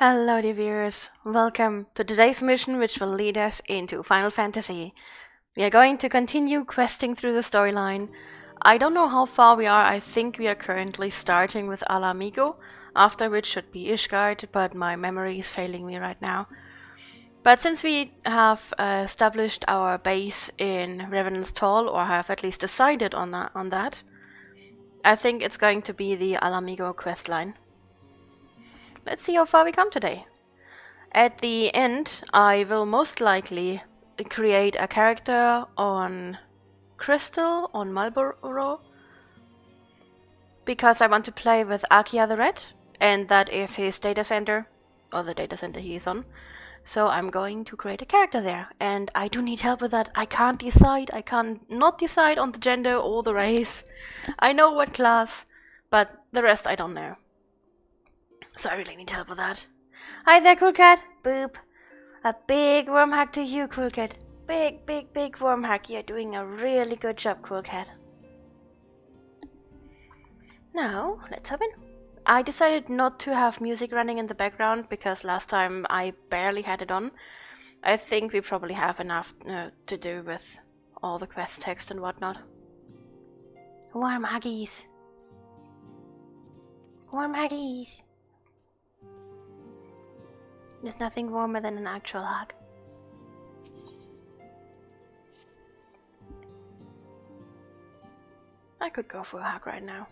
Hello dear viewers, welcome to today's mission which will lead us into Final Fantasy. We are going to continue questing through the storyline. I don't know how far we are, I think we are currently starting with Alamigo, after which should be Ishgard, but my memory is failing me right now. But since we have established our base in Revenant's Toll, or have at least decided on that, I think it's going to be the Alamigo questline. Let's see how far we come today. At the end, I will most likely create a character on Crystal, on Marlborough, because I want to play with Akia the Red, and that is his data center, or the data center he is on. So I'm going to create a character there, and I do need help with that. I can't decide, I can't not decide on the gender or the race. I know what class, but the rest I don't know. So I really need help with that. Hi there, Cool Cat. Boop. A big warm hug to you, Cool Cat. Big warm hug. You're doing a really good job, Cool Cat. Now, let's hop in. I decided not to have music running in the background because last time I barely had it on. I think we probably have enough to do with all the quest text and whatnot. Warm huggies. Warm huggies. There's nothing warmer than an actual hug. I could go for a hug right now,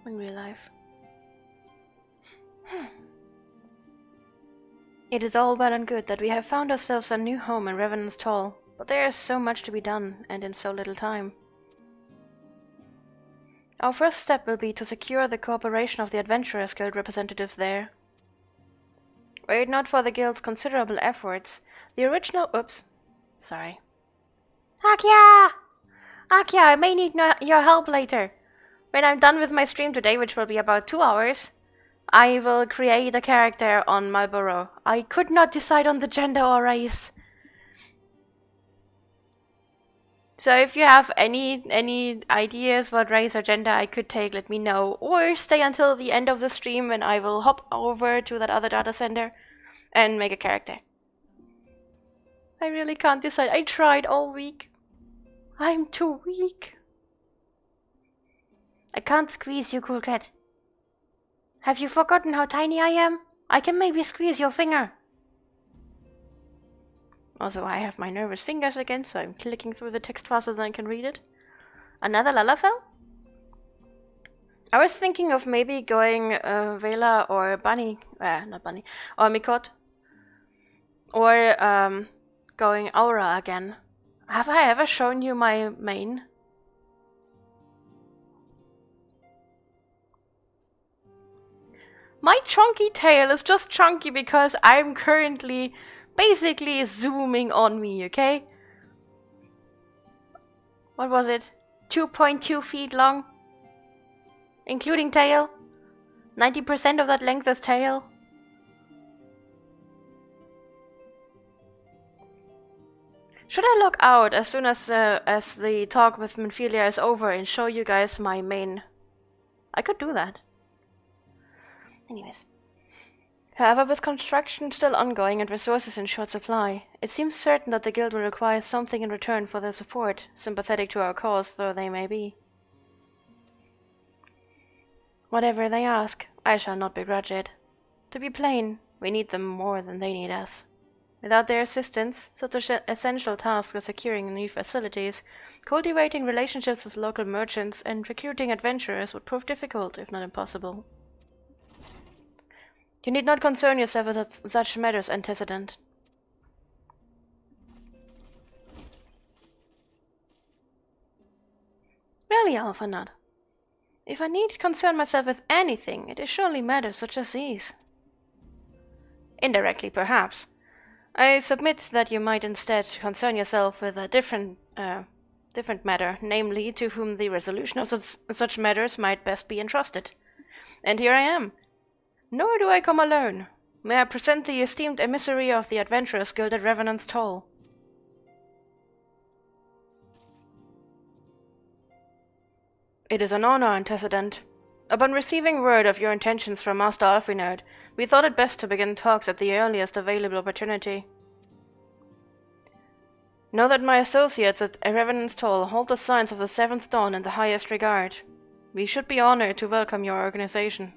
in real life. It is all well and good that we have found ourselves a new home in Revenant's Toll, but there is so much to be done, and in so little time. Our first step will be to secure the cooperation of the Adventurers Guild representatives there. Were it not for the Guild's considerable efforts, the original— oops. Sorry. Akia! Akia, I may need your help later. When I'm done with my stream today, which will be about 2 hours, I will create a character on Marlborough. I could not decide on the gender or race. So if you have any ideas what race or gender I could take, let me know. Or stay until the end of the stream and I will hop over to that other data center and make a character. I really can't decide. I tried all week. I'm too weak. I can't squeeze you, Cool Cat. Have you forgotten how tiny I am? I can maybe squeeze your finger. Also, I have my nervous fingers again, so I'm clicking through the text faster than I can read it. Another Lalafell? I was thinking of maybe going Vela or Bunny, not Bunny, or Mikot. Or going Aura again. Have I ever shown you my main? My chunky tail is just chunky because I'm currently basically zooming on me, okay? What was it? 2.2 feet long? Including tail? 90% of that length is tail? Should I log out as soon as the talk with Minfilia is over and show you guys my main? I could do that. Anyways. However, with construction still ongoing and resources in short supply, it seems certain that the guild will require something in return for their support, sympathetic to our cause though they may be. Whatever they ask, I shall not begrudge it. To be plain, we need them more than they need us. Without their assistance, such essential tasks as securing new facilities, cultivating relationships with local merchants, and recruiting adventurers would prove difficult, if not impossible. You need not concern yourself with such matters, antecedent. Really, Alphanut? If I need concern myself with anything, it is surely matters such as these. Indirectly, perhaps. I submit that you might instead concern yourself with a different matter, namely to whom the resolution of such matters might best be entrusted. And here I am. Nor do I come alone. May I present the esteemed emissary of the Adventurers Guild at Revenant's Toll. It is an honor, antecedent. Upon receiving word of your intentions from Master Alfinard, We thought it best to begin talks at the earliest available opportunity. Know that my associates at Revenant's Toll hold the signs of the Seventh Dawn in the highest regard. We should be honored to welcome your organization.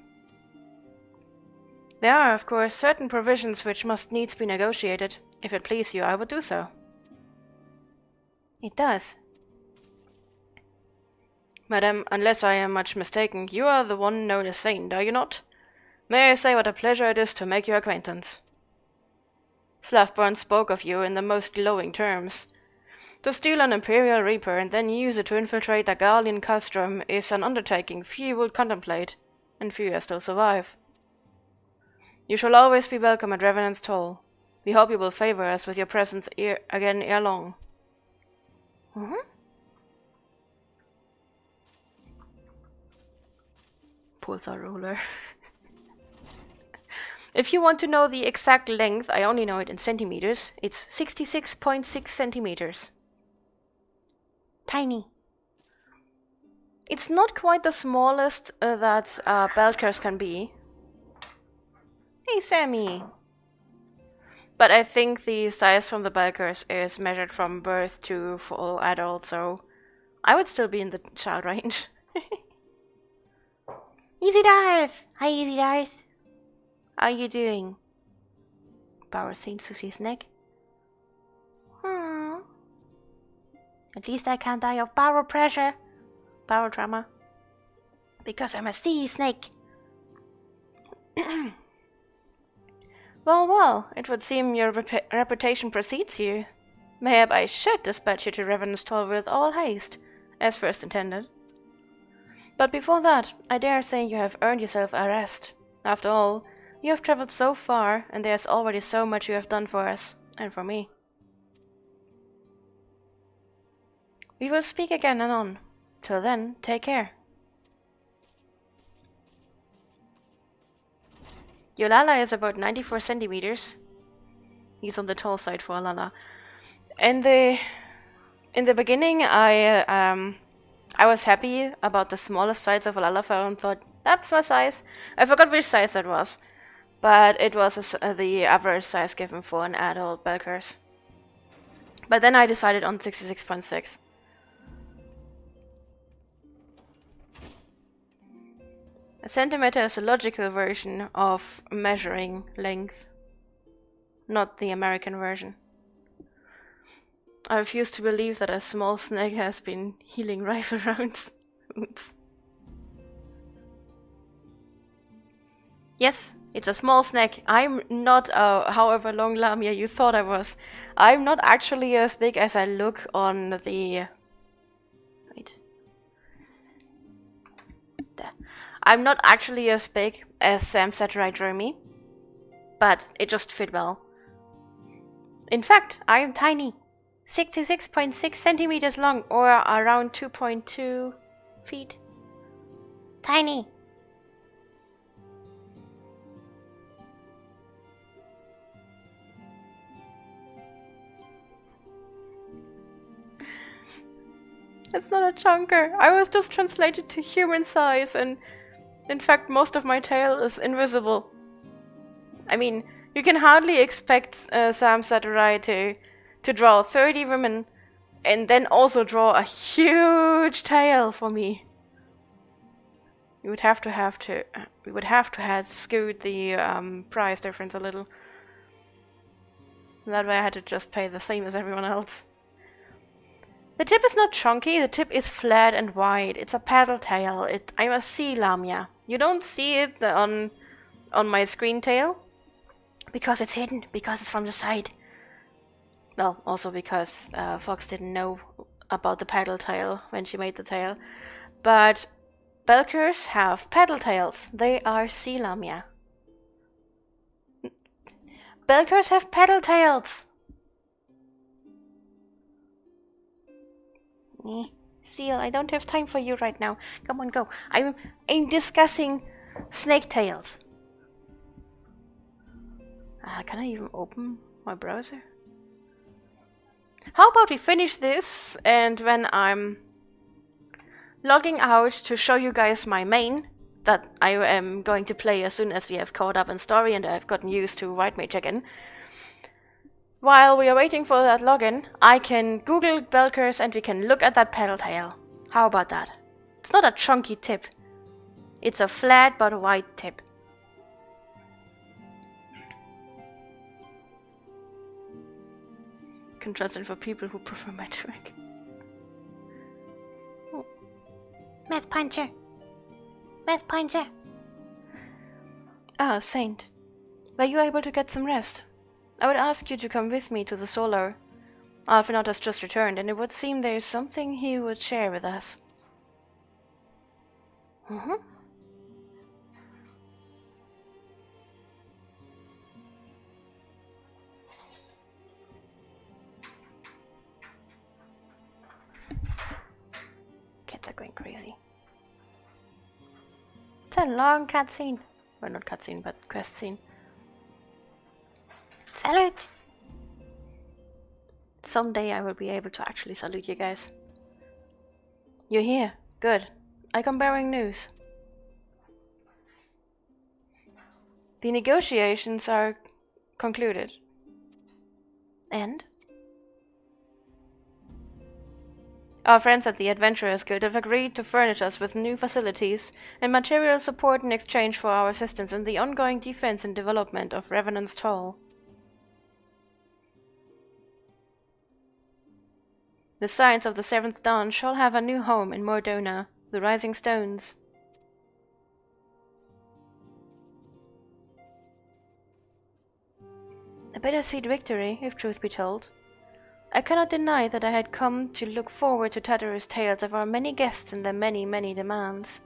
There are, of course, certain provisions which must needs be negotiated. If it please you, I would do so. It does. Madam, unless I am much mistaken, you are the one known as Saint, are you not? May I say what a pleasure it is to make your acquaintance? Slavborn spoke of you in the most glowing terms. To steal an Imperial Reaper and then use it to infiltrate a Garlean castrum is an undertaking few would contemplate, and few as still survive. You shall always be welcome at Revenant's Toll. We hope you will favor us with your presence again ere long. Pulsar roller. If you want to know the exact length, I only know it in centimeters. It's 66.6 centimeters. Tiny. It's not quite the smallest that Belkers can be. Hey, Sammy! But I think the size from the Belkers is measured from birth to full adult, so I would still be in the child range. Easy Darth! Hi, Easy Darth! How are you doing? Power Saint Susie's neck. At least I can't die of power pressure. Power trauma. Because I'm a sea snake. Well, it would seem your reputation precedes you. Mayhap I should dispatch you to Revenant's Toll with all haste, as first intended. But before that, I dare say you have earned yourself a rest. After all, you have travelled so far, and there is already so much you have done for us, and for me. We will speak again anon. Till then, take care. Yolala is about 94 centimeters. He's on the tall side for Alala. In the beginning, I was happy about the smallest size of Alala and thought, that's my size. I forgot which size that was. But it was the average size given for an adult Belkers. But then I decided on 66.6. A centimeter is a logical version of measuring length, not the American version. I refuse to believe that a small snake has been healing rifle rounds. Yes, it's a small snake. I'm not, however long Lamia you thought I was. I'm not actually as big as I look on the... Wait. There. I'm not actually as big as Sam Satterite drew me, but it just fit well. In fact, I am tiny. 66.6 centimeters long, or around 2.2 feet. Tiny. It's not a chunker. I was just translated to human size, and in fact most of my tail is invisible. I mean, you can hardly expect Sam Satterite to draw 30 women and then also draw a huge tail for me. We would have to skewed the price difference a little. That way I had to just pay the same as everyone else. The tip is not chunky, the tip is flat and wide. It's a paddle tail. I'm a sea lamia. You don't see it on my screen tail because it's hidden, because it's from the side. Well, also because Fox didn't know about the paddle tail when she made the tail. But Belkers have paddle tails. They are sea lamia. Belkers have paddle tails. Seal, I don't have time for you right now. Come on, go. I'm discussing snake tails. Can I even open my browser? How about we finish this, and when I'm logging out to show you guys my main, that I am going to play as soon as we have caught up in story and I've gotten used to White Mage again. While we are waiting for that login, I can Google bell curse and we can look at that pedal tail. How about that? It's not a chunky tip. It's a flat but wide tip. Contrasting for people who prefer metric. Oh. Math puncher. Math puncher. Ah, Saint. Were you able to get some rest? I would ask you to come with me to the Solar. Alphinaud has just returned, and it would seem there is something he would share with us. Cats are going crazy. It's a long cutscene. Well, not cutscene, but quest scene. Salute! Someday I will be able to actually salute you guys. You're here. Good. I come bearing news. The negotiations are concluded. And? Our friends at the Adventurers Guild have agreed to furnish us with new facilities and material support in exchange for our assistance in the ongoing defense and development of Revenant's Toll. The Science of the Seventh Dawn shall have a new home in Mordona, the Rising Stones. A bittersweet victory, if truth be told. I cannot deny that I had come to look forward to Tatter's tales of our many guests and their many, many demands.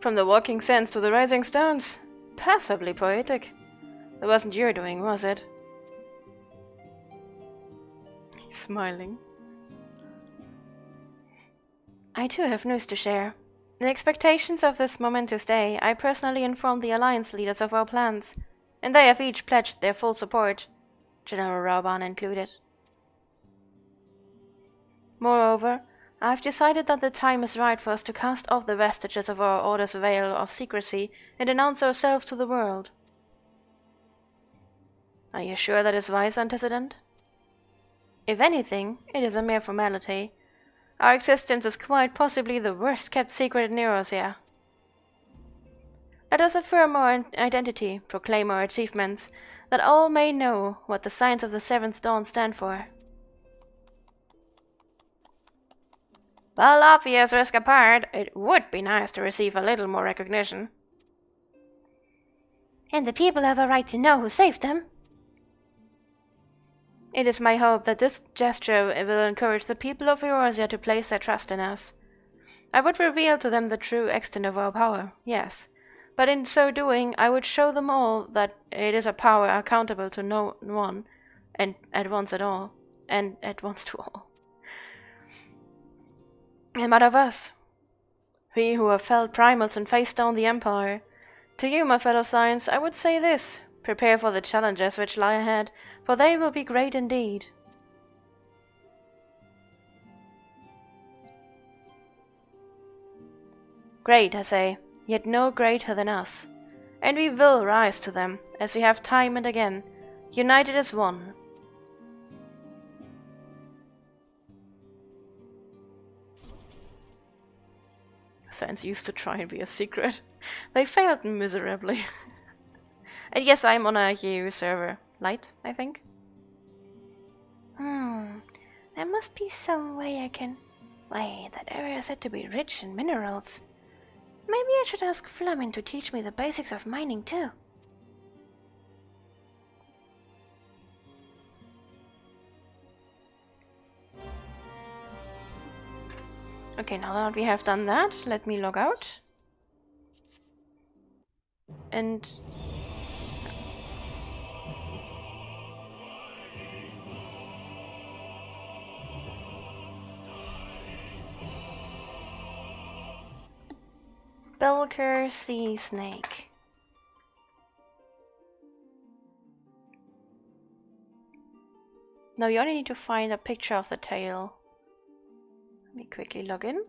From the Walking Sands to the Rising Stones. Passably poetic. That wasn't your doing, was it? He's smiling. I too have news to share. In expectations of this momentous day, I personally informed the Alliance leaders of our plans, and they have each pledged their full support, General Rauban included. Moreover, I have decided that the time is right for us to cast off the vestiges of our Order's veil of secrecy and announce ourselves to the world. Are you sure that is wise, Antecedent? If anything, it is a mere formality. Our existence is quite possibly the worst-kept secret in Eurasia. Let us affirm our identity, proclaim our achievements, that all may know what the signs of the Seventh Dawn stand for. Well, obvious risk apart, it would be nice to receive a little more recognition. And the people have a right to know who saved them. It is my hope that this gesture will encourage the people of Eurasia to place their trust in us. I would reveal to them the true extent of our power, yes, but in so doing I would show them all that it is a power accountable to no one, and at once to all. And what of us? We who have felled primals and faced down the Empire. To you, my fellow Science, I would say this: prepare for the challenges which lie ahead, for they will be great indeed. Great, I say, yet no greater than us. And we will rise to them, as we have time and again, united as one. Science used to try and be a secret. They failed miserably. And yes, I'm on a EU server. Light, I think. There must be some way I can... Wait, that area is said to be rich in minerals. Maybe I should ask Flamin to teach me the basics of mining too. Okay, now that we have done that, let me log out. And... Belker Sea Snake. Now you only need to find a picture of the tail. Let me quickly log in.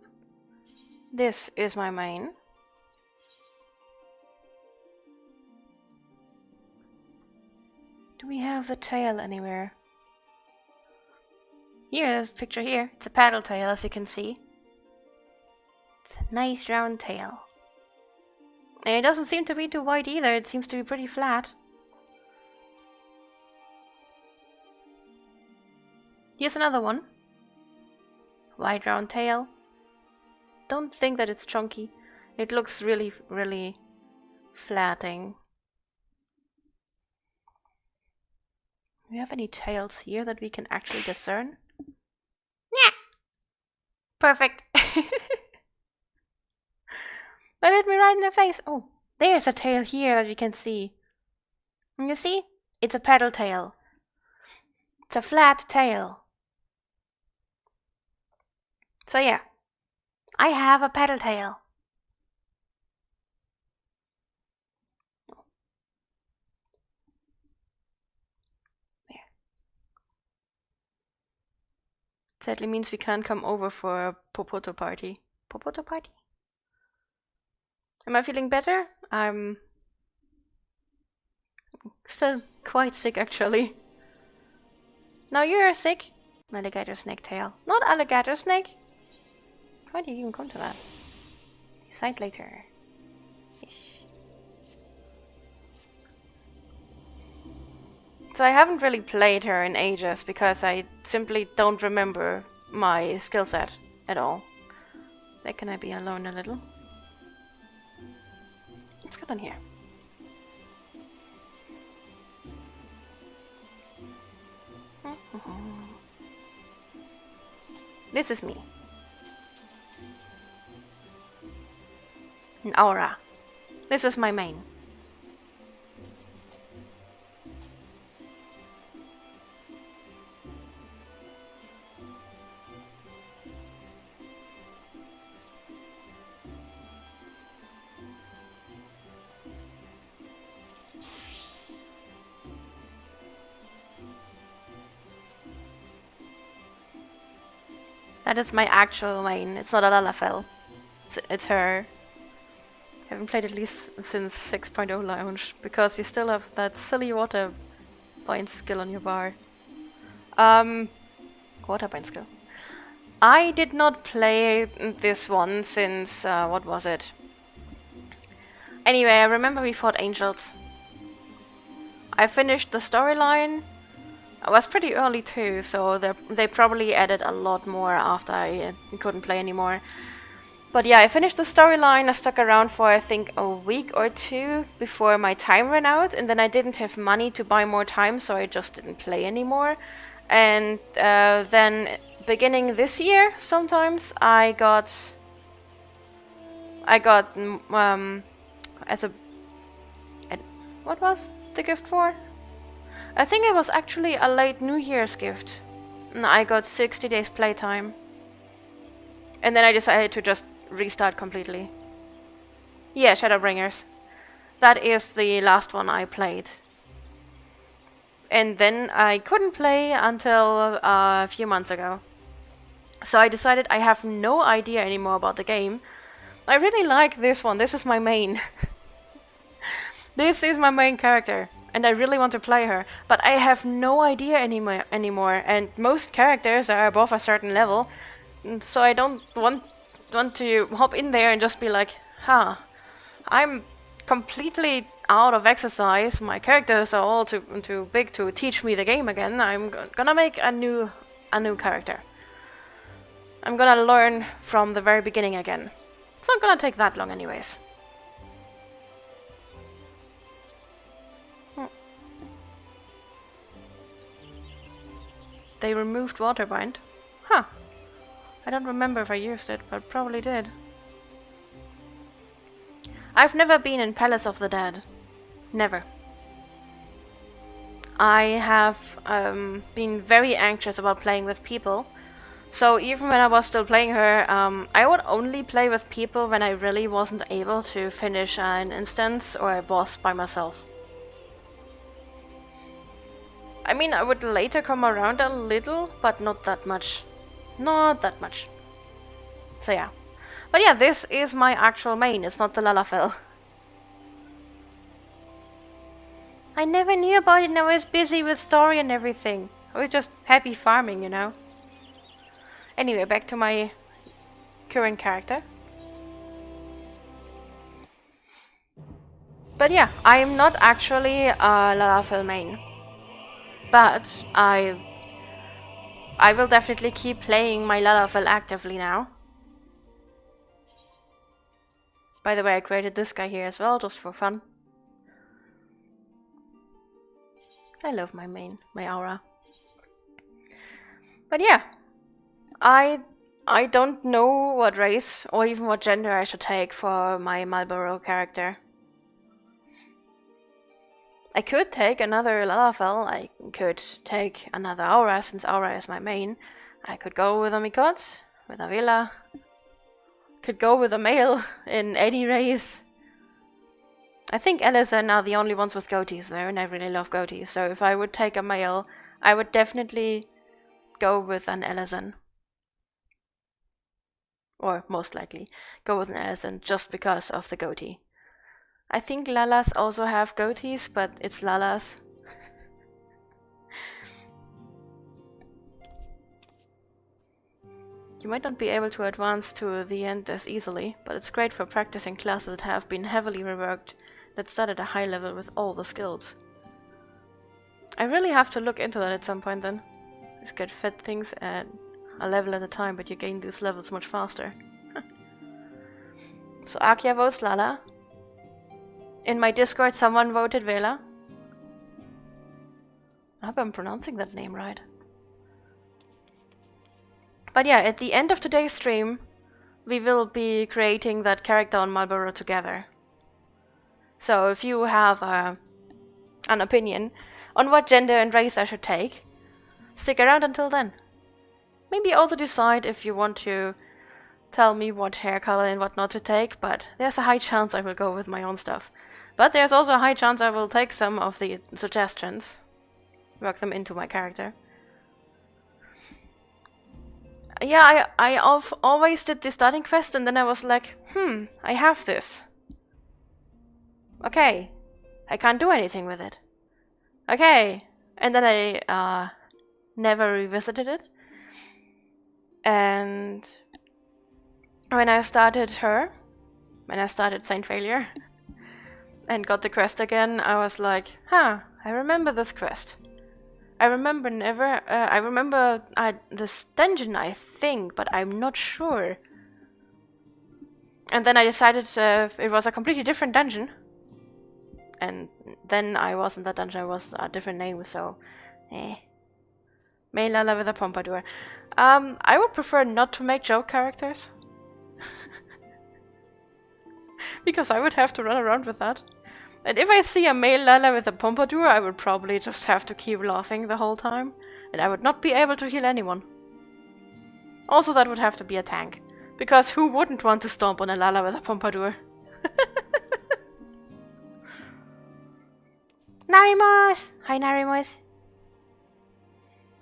This is my main. Do we have the tail anywhere? Here, there's a picture here. It's a paddle tail, as you can see. It's a nice round tail. And it doesn't seem to be too wide either. It seems to be pretty flat. Here's another one. Wide round tail. Don't think that it's chunky. It looks really, really flatting. Do we have any tails here that we can actually discern? Yeah. Perfect. That hit me right in the face. Oh, there's a tail here that we can see. And you see? It's a paddle tail. It's a flat tail. So yeah, I have a paddle tail. There. Sadly means we can't come over for a Popoto party. Popoto party? Am I feeling better? I'm still quite sick actually. Now you're sick. Alligator snake tail. Not alligator snake. How do you even come to that? Decide later. Ish. So I haven't really played her in ages because I simply don't remember my skill set at all. Where can I be alone a little? Let's go down here. This is me. An aura. This is my main. That is my actual main. It's not a Lalafell. It's her. I haven't played at least since 6.0 launch because you still have that silly water bind skill on your bar. Water bind skill. I did not play this one since what was it? Anyway, I remember we fought angels. I finished the storyline. I was pretty early too, so they probably added a lot more after I couldn't play anymore. But yeah, I finished the storyline. I stuck around for I think a week or two before my time ran out, and then I didn't have money to buy more time, so I just didn't play anymore. And then beginning this year, sometimes I got as a what was the gift for? I think it was actually a late New Year's gift. And I got 60 days playtime. And then I decided to just restart completely. Yeah, Shadowbringers. That is the last one I played. And then I couldn't play until a few months ago. So I decided I have no idea anymore about the game. I really like this one. This is my main. This is my main character. And I really want to play her, but I have no idea anymore. And most characters are above a certain level, and so I don't want to hop in there and just be like, huh, I'm completely out of exercise. My characters are all too big to teach me the game again. I'm gonna make a new character. I'm gonna learn from the very beginning again. It's not gonna take that long anyways. They removed Waterbind. Huh. I don't remember if I used it, but probably did. I've never been in Palace of the Dead. Never. I have been very anxious about playing with people. So even when I was still playing her, I would only play with people when I really wasn't able to finish an instance or a boss by myself. I mean, I would later come around a little, but not that much. Not that much. So yeah. But yeah, this is my actual main, it's not the Lalafell. I never knew about it and I was busy with story and everything. I was just happy farming, you know. Anyway, back to my current character. But yeah, I am not actually a Lalafell main. But I will definitely keep playing my Lalafell actively now. By the way, I created this guy here as well, just for fun. I love my main, my aura. But yeah, I don't know what race or even what gender I should take for my Marlborough character. I could take another Lalafell, I could take another aura, since aura is my main. I could go with a Mikot, with a Villa. Could go with a male in any race. I think Ellison are the only ones with goatees there, and I really love goatees. So if I would take a male, I would definitely go with an Ellison. Or most likely, go with an Ellison just because of the goatee. I think Lalas also have goatees, but it's Lalas. You might not be able to advance to the end as easily, but it's great for practicing classes that have been heavily reworked, that start at a high level with all the skills. I really have to look into that at some point then. Just get fed things at a level at a time, but you gain these levels much faster. So Akia votes Lala. In my Discord someone voted Vela. I hope I'm pronouncing that name right. But yeah, at the end of today's stream, we will be creating that character on Marlborough together. So if you have an opinion on what gender and race I should take, stick around until then. Maybe also decide if you want to tell me what hair color and what not to take, but there's a high chance I will go with my own stuff. But there's also a high chance I will take some of the suggestions, work them into my character. Yeah, I always did the starting quest and then I was like, I have this. Okay, I can't do anything with it. Okay, and then I never revisited it. And when I started Saint Failure, and got the quest again, I was like, I remember this quest. I remember this dungeon, I think, but I'm not sure. And then I decided it was a completely different dungeon. And then I wasn't that dungeon, it was a different name, so Maylala with a pompadour. I would prefer not to make joke characters. Because I would have to run around with that. And if I see a male Lala with a pompadour, I would probably just have to keep laughing the whole time. And I would not be able to heal anyone. Also, that would have to be a tank. Because who wouldn't want to stomp on a Lala with a pompadour? Narimos! Hi, Narimos.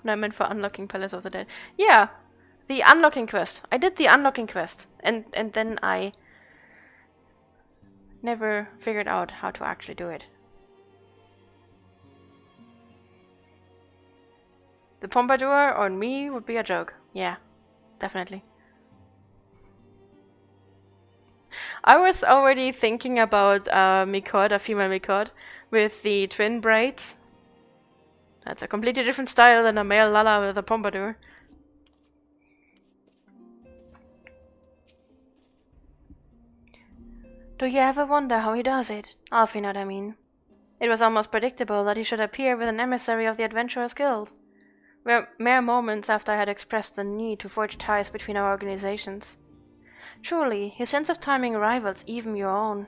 No, I meant for unlocking Palace of the Dead. Yeah, the unlocking quest. I did the unlocking quest. And then I never figured out how to actually do it. The pompadour on me would be a joke. Yeah, definitely. I was already thinking about Mikod, a female Mikod, with the twin braids. That's a completely different style than a male Lala with a pompadour. Do you ever wonder how he does it? Alfinod, I mean. It was almost predictable that he should appear with an emissary of the Adventurers Guild. Mere moments after I had expressed the need to forge ties between our organizations. Truly, his sense of timing rivals even your own.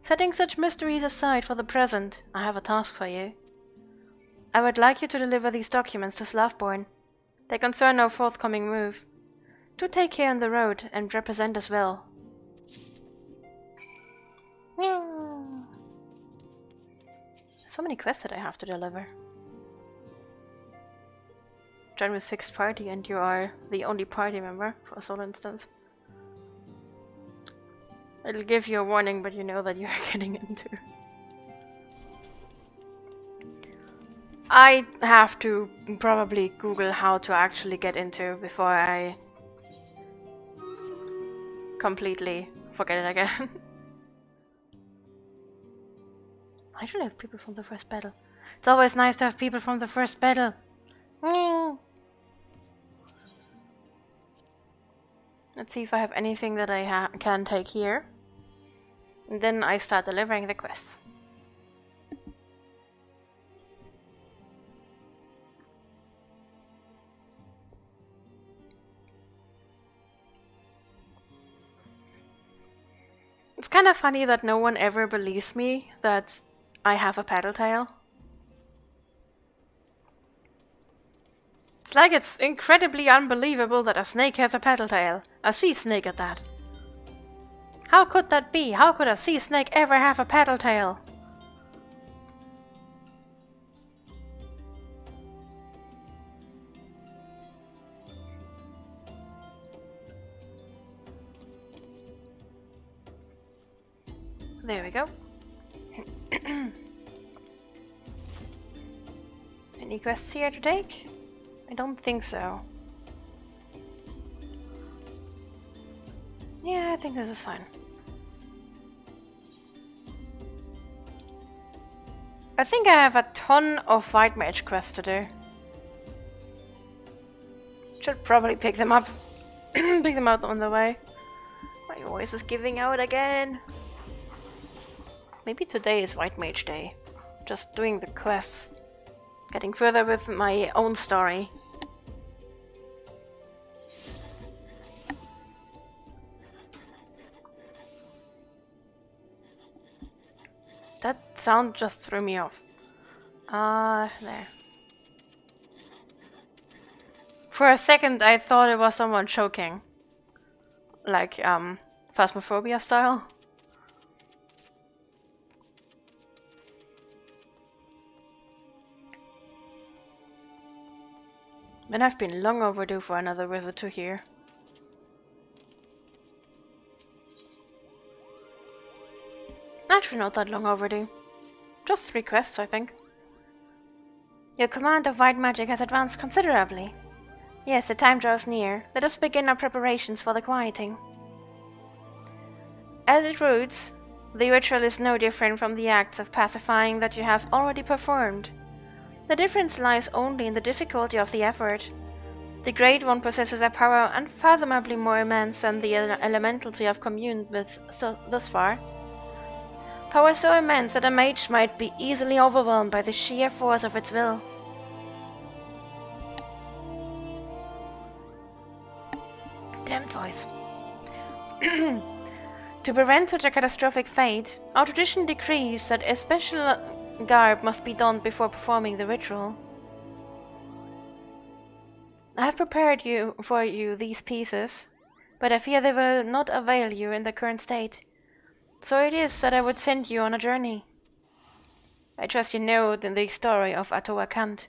Setting such mysteries aside for the present, I have a task for you. I would like you to deliver these documents to Slavborn. They concern our forthcoming move. Do take care on the road and represent us well. So many quests that I have to deliver. join with fixed party and you are the only party member for a solo instance. It'll give you a warning, but you know that you're getting into. I have to probably Google how to actually get into before I completely forget it again. I actually have people from the first battle. It's always nice to have people from the first battle. Let's see if I have anything that I can take here. And then I start delivering the quests. It's kind of funny that no one ever believes me that I have a paddle tail. It's like it's incredibly unbelievable that a snake has a paddle tail. A sea snake at that. How could that be? How could a sea snake ever have a paddle tail? There we go. Any quests here to take? I don't think so. Yeah, I think this is fine. I think I have a ton of White Mage quests to do. Should probably pick them up. Pick them up on the way. My voice is giving out again. Maybe today is White Mage Day. Just doing the quests. Getting further with my own story. That sound just threw me off. There. For a second I thought it was someone choking. Like, Phasmophobia style. And I've been long overdue for another visit to here. Actually not that long overdue. Just 3 quests, I think. Your command of white magic has advanced considerably. Yes, the time draws near. Let us begin our preparations for the quieting. At its roots, the ritual is no different from the acts of pacifying that you have already performed. The difference lies only in the difficulty of the effort. The Great One possesses a power unfathomably more immense than the elementals you have communed with thus far. Power so immense that a mage might be easily overwhelmed by the sheer force of its will. Damn toys. To prevent such a catastrophic fate, our tradition decrees that a special garb must be donned before performing the ritual. I have prepared for you these pieces, but I fear they will not avail you in the current state. So it is that I would send you on a journey. I trust you know the story of Atoa Kant.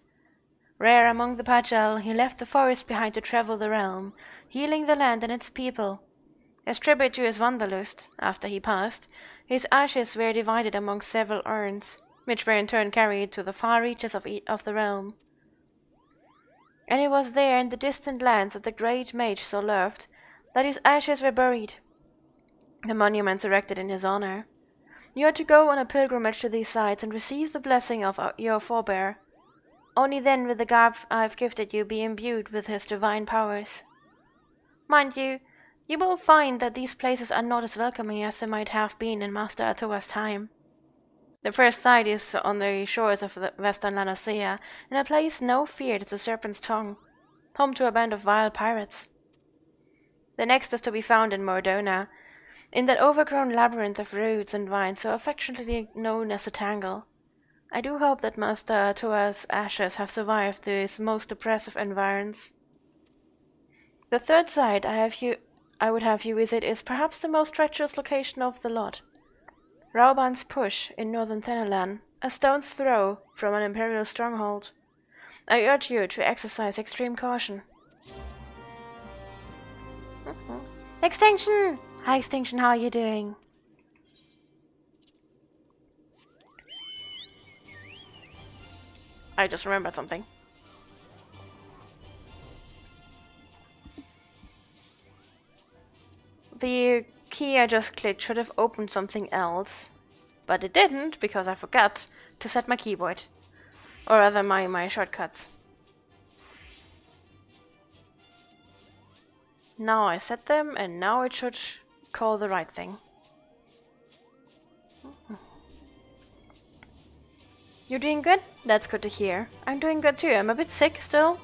Rare among the Pajal, he left the forest behind to travel the realm, healing the land and its people. As tribute to his wanderlust, after he passed, his ashes were divided among several urns, which were in turn carried to the far reaches of the realm. And it was there in the distant lands that the great mage so loved, that his ashes were buried. The monuments erected in his honor. You are to go on a pilgrimage to these sites and receive the blessing of your forebear. Only then will the garb I have gifted you be imbued with his divine powers. Mind you, you will find that these places are not as welcoming as they might have been in Master Atoa's time. The first site is on the shores of the western Lanacea, in a place no feared as the Serpent's Tongue, home to a band of vile pirates. The next is to be found in Mordona, in that overgrown labyrinth of roots and vines so affectionately known as the Tangle. I do hope that Master Atoa's ashes have survived these most oppressive environs. The third site I would have you visit is perhaps the most treacherous location of the lot. Rauban's Push in northern Thanalan, a stone's throw from an imperial stronghold. I urge you to exercise extreme caution. Extinction! Hi Extinction, how are you doing? I just remembered something. The key I just clicked should have opened something else, but it didn't because I forgot to set my keyboard. Or rather my shortcuts. Now I set them and now it should call the right thing. You're doing good? That's good to hear. I'm doing good too. I'm a bit sick still.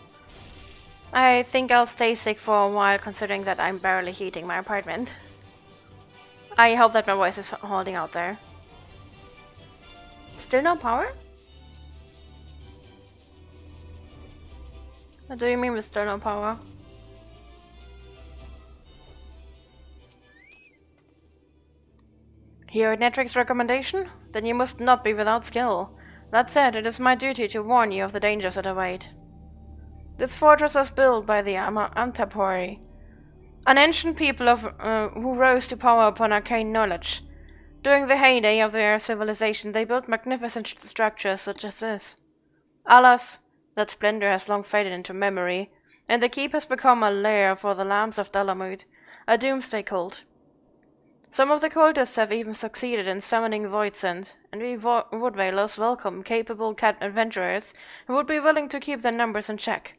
I think I'll stay sick for a while considering that I'm barely heating my apartment. I hope that my voice is holding out there. Still no power? What do you mean with still no power? Hear Netrix's recommendation? Then you must not be without skill. That said, it is my duty to warn you of the dangers that await. This fortress was built by the Antapori, an ancient people who rose to power upon arcane knowledge. During the heyday of their civilization, they built magnificent structures such as this. Alas, that splendor has long faded into memory, and the keep has become a lair for the lambs of Dalamud, a doomsday cult. Some of the cultists have even succeeded in summoning Voidsent, and we Woodveilers welcome capable cat adventurers who would be willing to keep their numbers in check.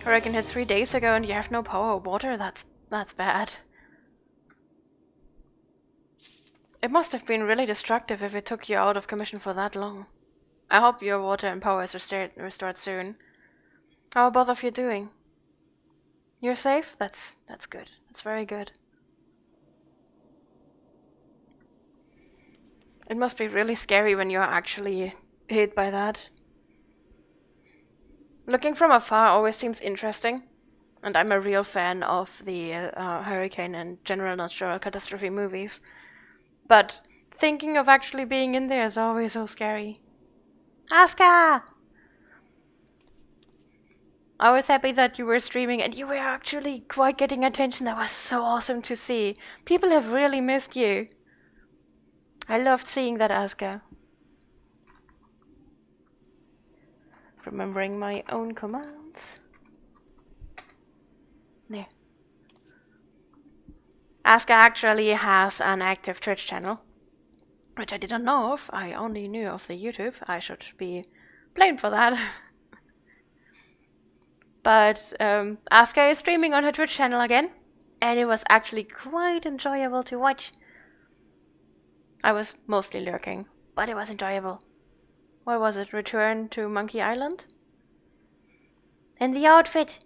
Hurricane hit 3 days ago and you have no power or water? That's bad. It must have been really destructive if it took you out of commission for that long. I hope your water and power is restored soon. How are both of you doing? You're safe? That's good. That's very good. It must be really scary when you're actually hit by that. Looking from afar always seems interesting, and I'm a real fan of the hurricane and general natural catastrophe movies. But thinking of actually being in there is always so scary. Asuka! I was happy that you were streaming and you were actually quite getting attention. That was so awesome to see. People have really missed you. I loved seeing that, Asuka. Remembering my own commands. There. Asuka actually has an active Twitch channel, which I didn't know of. I only knew of the YouTube. I should be blamed for that. But Asuka is streaming on her Twitch channel again, and it was actually quite enjoyable to watch. I was mostly lurking, but it was enjoyable. What was it? Return to Monkey Island? And the outfit!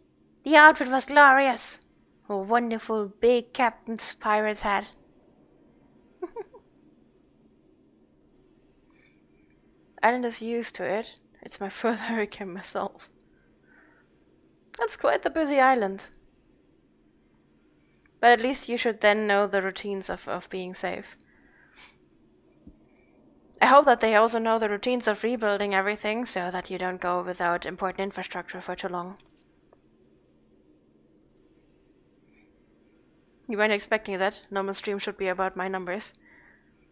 The outfit was glorious! A wonderful big captain's pirate's hat. Island is used to it. It's my first hurricane myself. That's quite the busy island. But at least you should then know the routines of being safe. I hope that they also know the routines of rebuilding everything so that you don't go without important infrastructure for too long. You weren't expecting that. Normal stream should be about my numbers.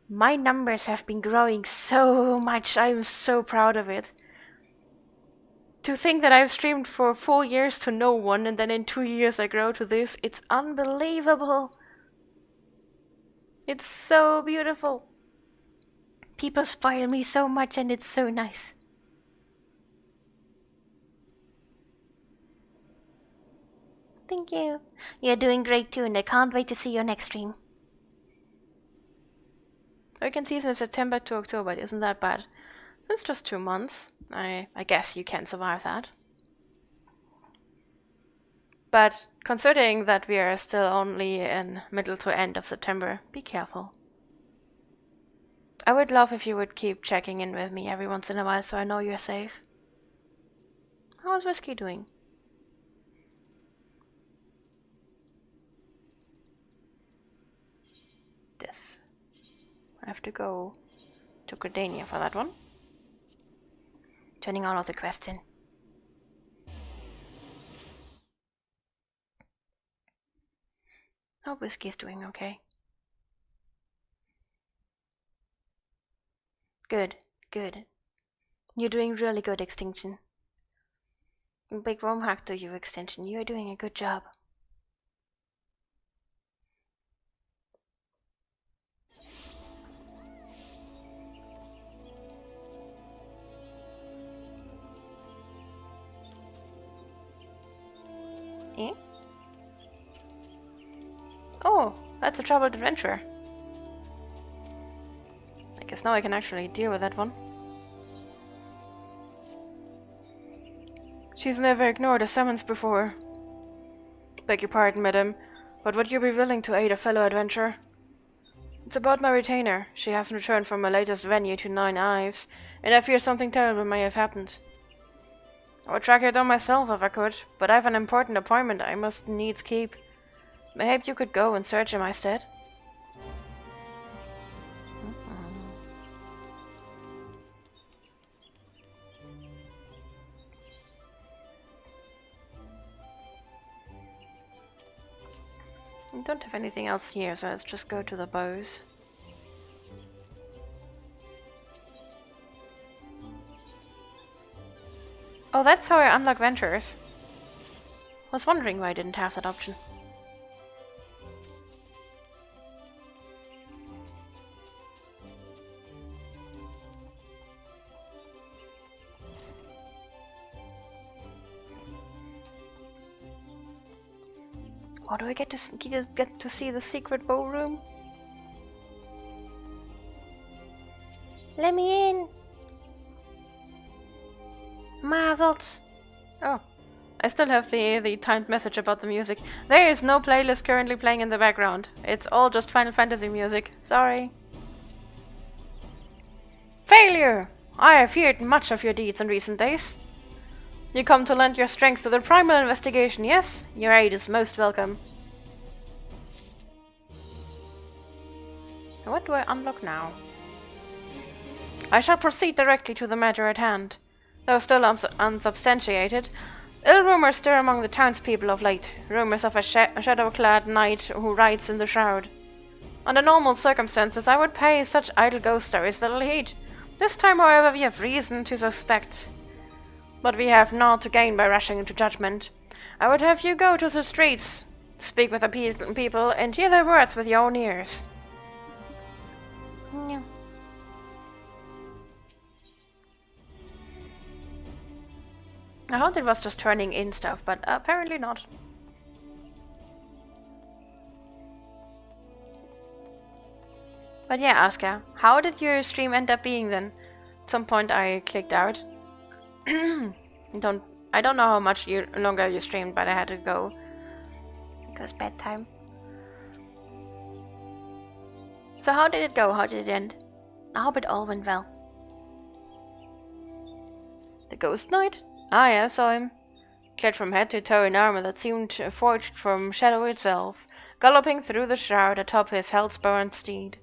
My numbers have been growing so much. I'm so proud of it. To think that I've streamed for 4 years to no one and then in 2 years I grow to this, it's unbelievable. It's so beautiful. People spoil me so much and it's so nice. Thank you. You're doing great too and I can't wait to see your next stream. Hurricane season is September to October. It isn't that bad. It's just 2 months. I guess you can survive that. But considering that we are still only in middle to end of September, be careful. I would love if you would keep checking in with me every once in a while so I know you're safe. How is Whiskey doing? This. I have to go to Gridania for that one. Turning all of the quests in. Oh, Whiskey is doing okay. Good, good. You're doing really good, Extinction. Big Rome hack to you, Extinction. You're doing a good job. Eh? Oh, that's a troubled adventurer. I guess now I can actually deal with that one. She's never ignored a summons before. Beg your pardon, madam, but would you be willing to aid a fellow adventurer? It's about my retainer. She hasn't returned from my latest venue to 9 Ives, and I fear something terrible may have happened. I would track her down myself if I could, but I have an important appointment I must needs keep. Maybe you could go and search in my stead? I don't have anything else here, so let's just go to the bows. Oh, that's how I unlock ventures. I was wondering why I didn't have that option. Or do I get to see the secret ballroom? Let me in! Marvels! Oh, I still have the timed message about the music. There is no playlist currently playing in the background. It's all just Final Fantasy music. Sorry. Failure! I have heard much of your deeds in recent days. You come to lend your strength to the primal investigation, yes? Your aid is most welcome. What do I unlock now? I shall proceed directly to the matter at hand. Though still unsubstantiated, ill rumors stir among the townspeople of late. Rumors of a shadow-clad knight who rides in the shroud. Under normal circumstances, I would pay such idle ghost stories little heed. This time, however, we have reason to suspect. But we have naught to gain by rushing into judgment. I would have you go to the streets, speak with the people, and hear their words with your own ears. Yeah. I thought it was just turning in stuff, but apparently not. But yeah, Asuka, how did your stream end up being then? At some point I clicked out. I don't know how much longer you streamed, but I had to go because bedtime. So how did it go? How did it end? I hope it all went well. The Ghost Knight? Ah, yeah, I saw him. Clad from head to toe in armor that seemed forged from shadow itself, galloping through the shroud atop his hell-spurned steed.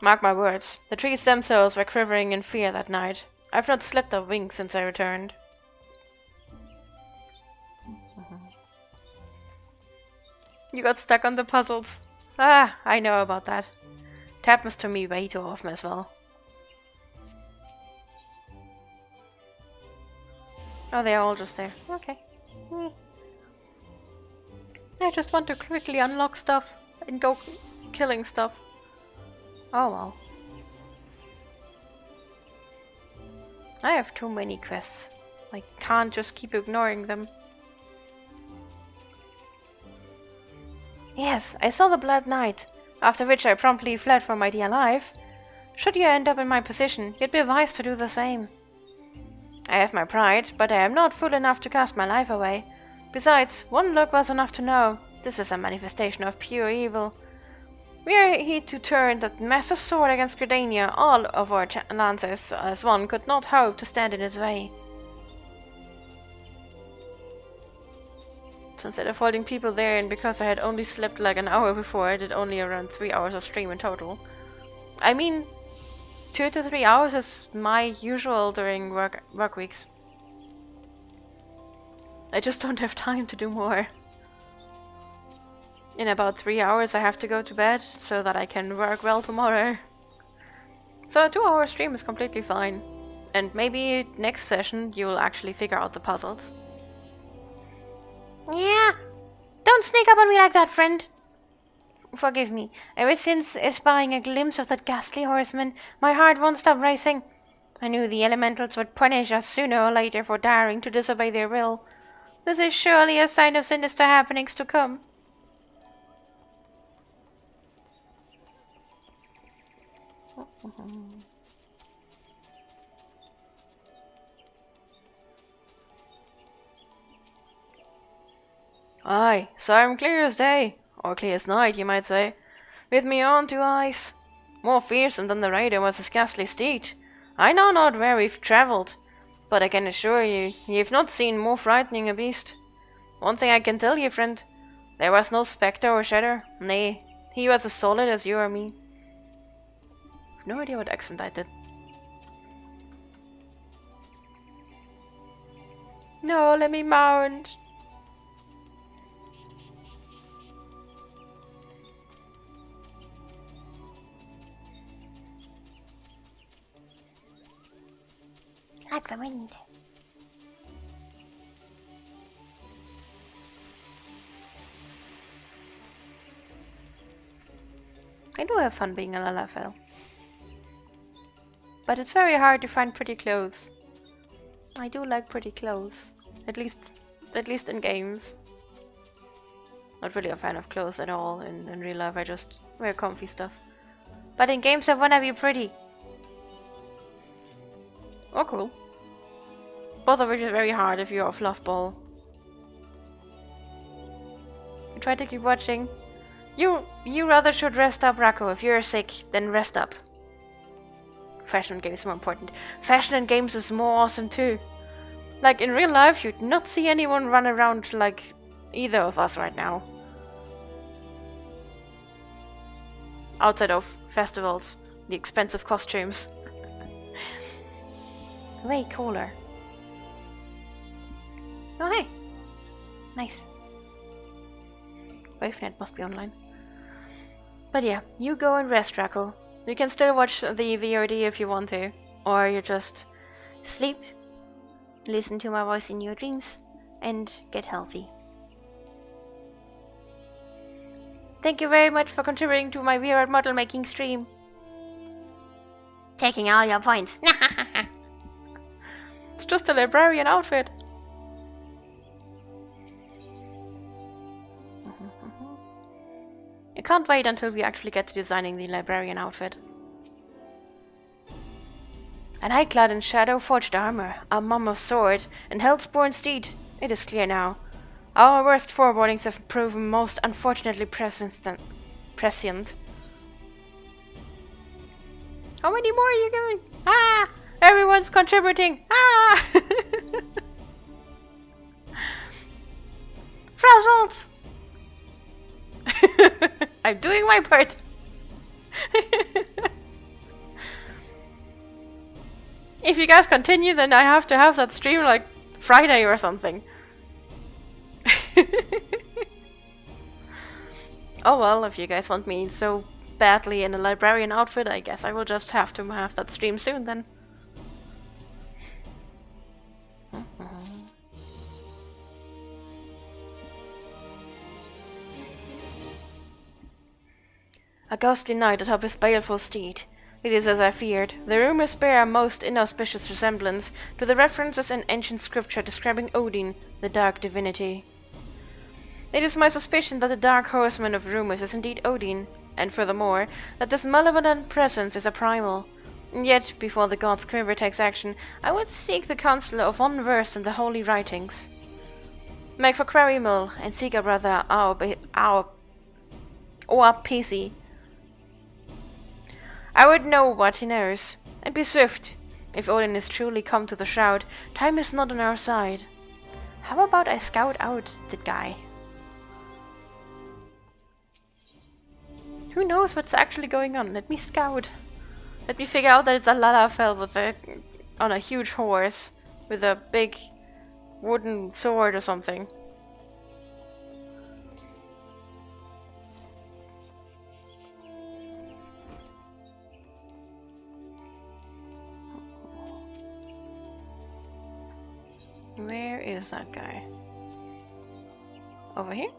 Mark my words, the trees themselves were quivering in fear that night. I've not slept a wink since I returned. You got stuck on the puzzles. Ah, I know about that. It happens to me way too often as well. Oh, they're all just there. Okay. I just want to quickly unlock stuff and go killing stuff. Oh well. I have too many quests. I can't just keep ignoring them. Yes, I saw the Blood Knight, after which I promptly fled for my dear life. Should you end up in my position, you'd be wise to do the same. I have my pride, but I am not fool enough to cast my life away. Besides, one look was enough to know this is a manifestation of pure evil. We are here to turn that massive sword against Gridania. All of our lances as one could not hope to stand in his way. instead of holding people there, and because I had only slept like an hour before, I did only around 3 hours of stream in total. I mean, 2 to 3 hours is my usual during work weeks. I just don't have time to do more. In about 3 hours I have to go to bed so that I can work well tomorrow. So a 2-hour stream is completely fine. And maybe next session you'll actually figure out the puzzles. Yeah! Don't sneak up on me like that, friend! Forgive me. Ever since espying a glimpse of that ghastly horseman, my heart won't stop racing. I knew the elementals would punish us sooner or later for daring to disobey their will. This is surely a sign of sinister happenings to come. Aye, so I'm clear as day, or clear as night, you might say. With me own 2 eyes. More fearsome than the rider was his ghastly steed. I know not where we've travelled, but I can assure you, you've not seen more frightening a beast. One thing I can tell you, friend, there was no spectre or shadow. Nay, he was as solid as you or me. I've no idea what accent I did. No, let me mount. Like the wind. I do have fun being a Lalafell. But it's very hard to find pretty clothes. I do like pretty clothes. At least in games. Not really a fan of clothes at all in real life, I just wear comfy stuff. But in games I wanna be pretty. Oh, cool. Both of which is very hard if you're a fluff ball. I try to keep watching. You rather should rest up, Rako. If you're sick, then rest up. Fashion in games is more important. Fashion in games is more awesome too. Like in real life, you'd not see anyone run around like either of us right now. Outside of festivals, the expensive costumes. Way cooler. Oh hey! Nice. WaveNet must be online. But yeah, you go and rest, Rako. You can still watch the VOD if you want to. Or you just sleep, listen to my voice in your dreams, and get healthy. Thank you very much for contributing to my weird model making stream. Taking all your points. It's just a librarian outfit. I can't wait until we actually get to designing the librarian outfit. And I clad in shadow-forged armor, a mammoth sword, and Hellspawn steed. It is clear now. Our worst forebodings have proven most unfortunately prescient. How many more are you going? Ah! Everyone's contributing! Ah! Frazzles! I'm doing my part. If you guys continue, then I have to have that stream like Friday or something. Oh well, if you guys want me so badly in a librarian outfit, I guess I will just have to have that stream soon then. A ghostly knight atop his baleful steed. It is as I feared. The rumors bear a most inauspicious resemblance to the references in ancient scripture describing Odin, the dark divinity. It is my suspicion that the dark horseman of rumors is indeed Odin, and furthermore, that this malevolent presence is a primal. Yet, before the god's quiver takes action, I would seek the counsel of one versed in the holy writings. Make for Quarry Mill and seek our brother PC. I would know what he knows, and be swift. If Odin is truly come to the shroud, time is not on our side. How about I scout out the guy? Who knows what's actually going on? Let me scout. Let me figure out that it's a Lalafell with on a huge horse with a big wooden sword or something. Where is that guy? Over here?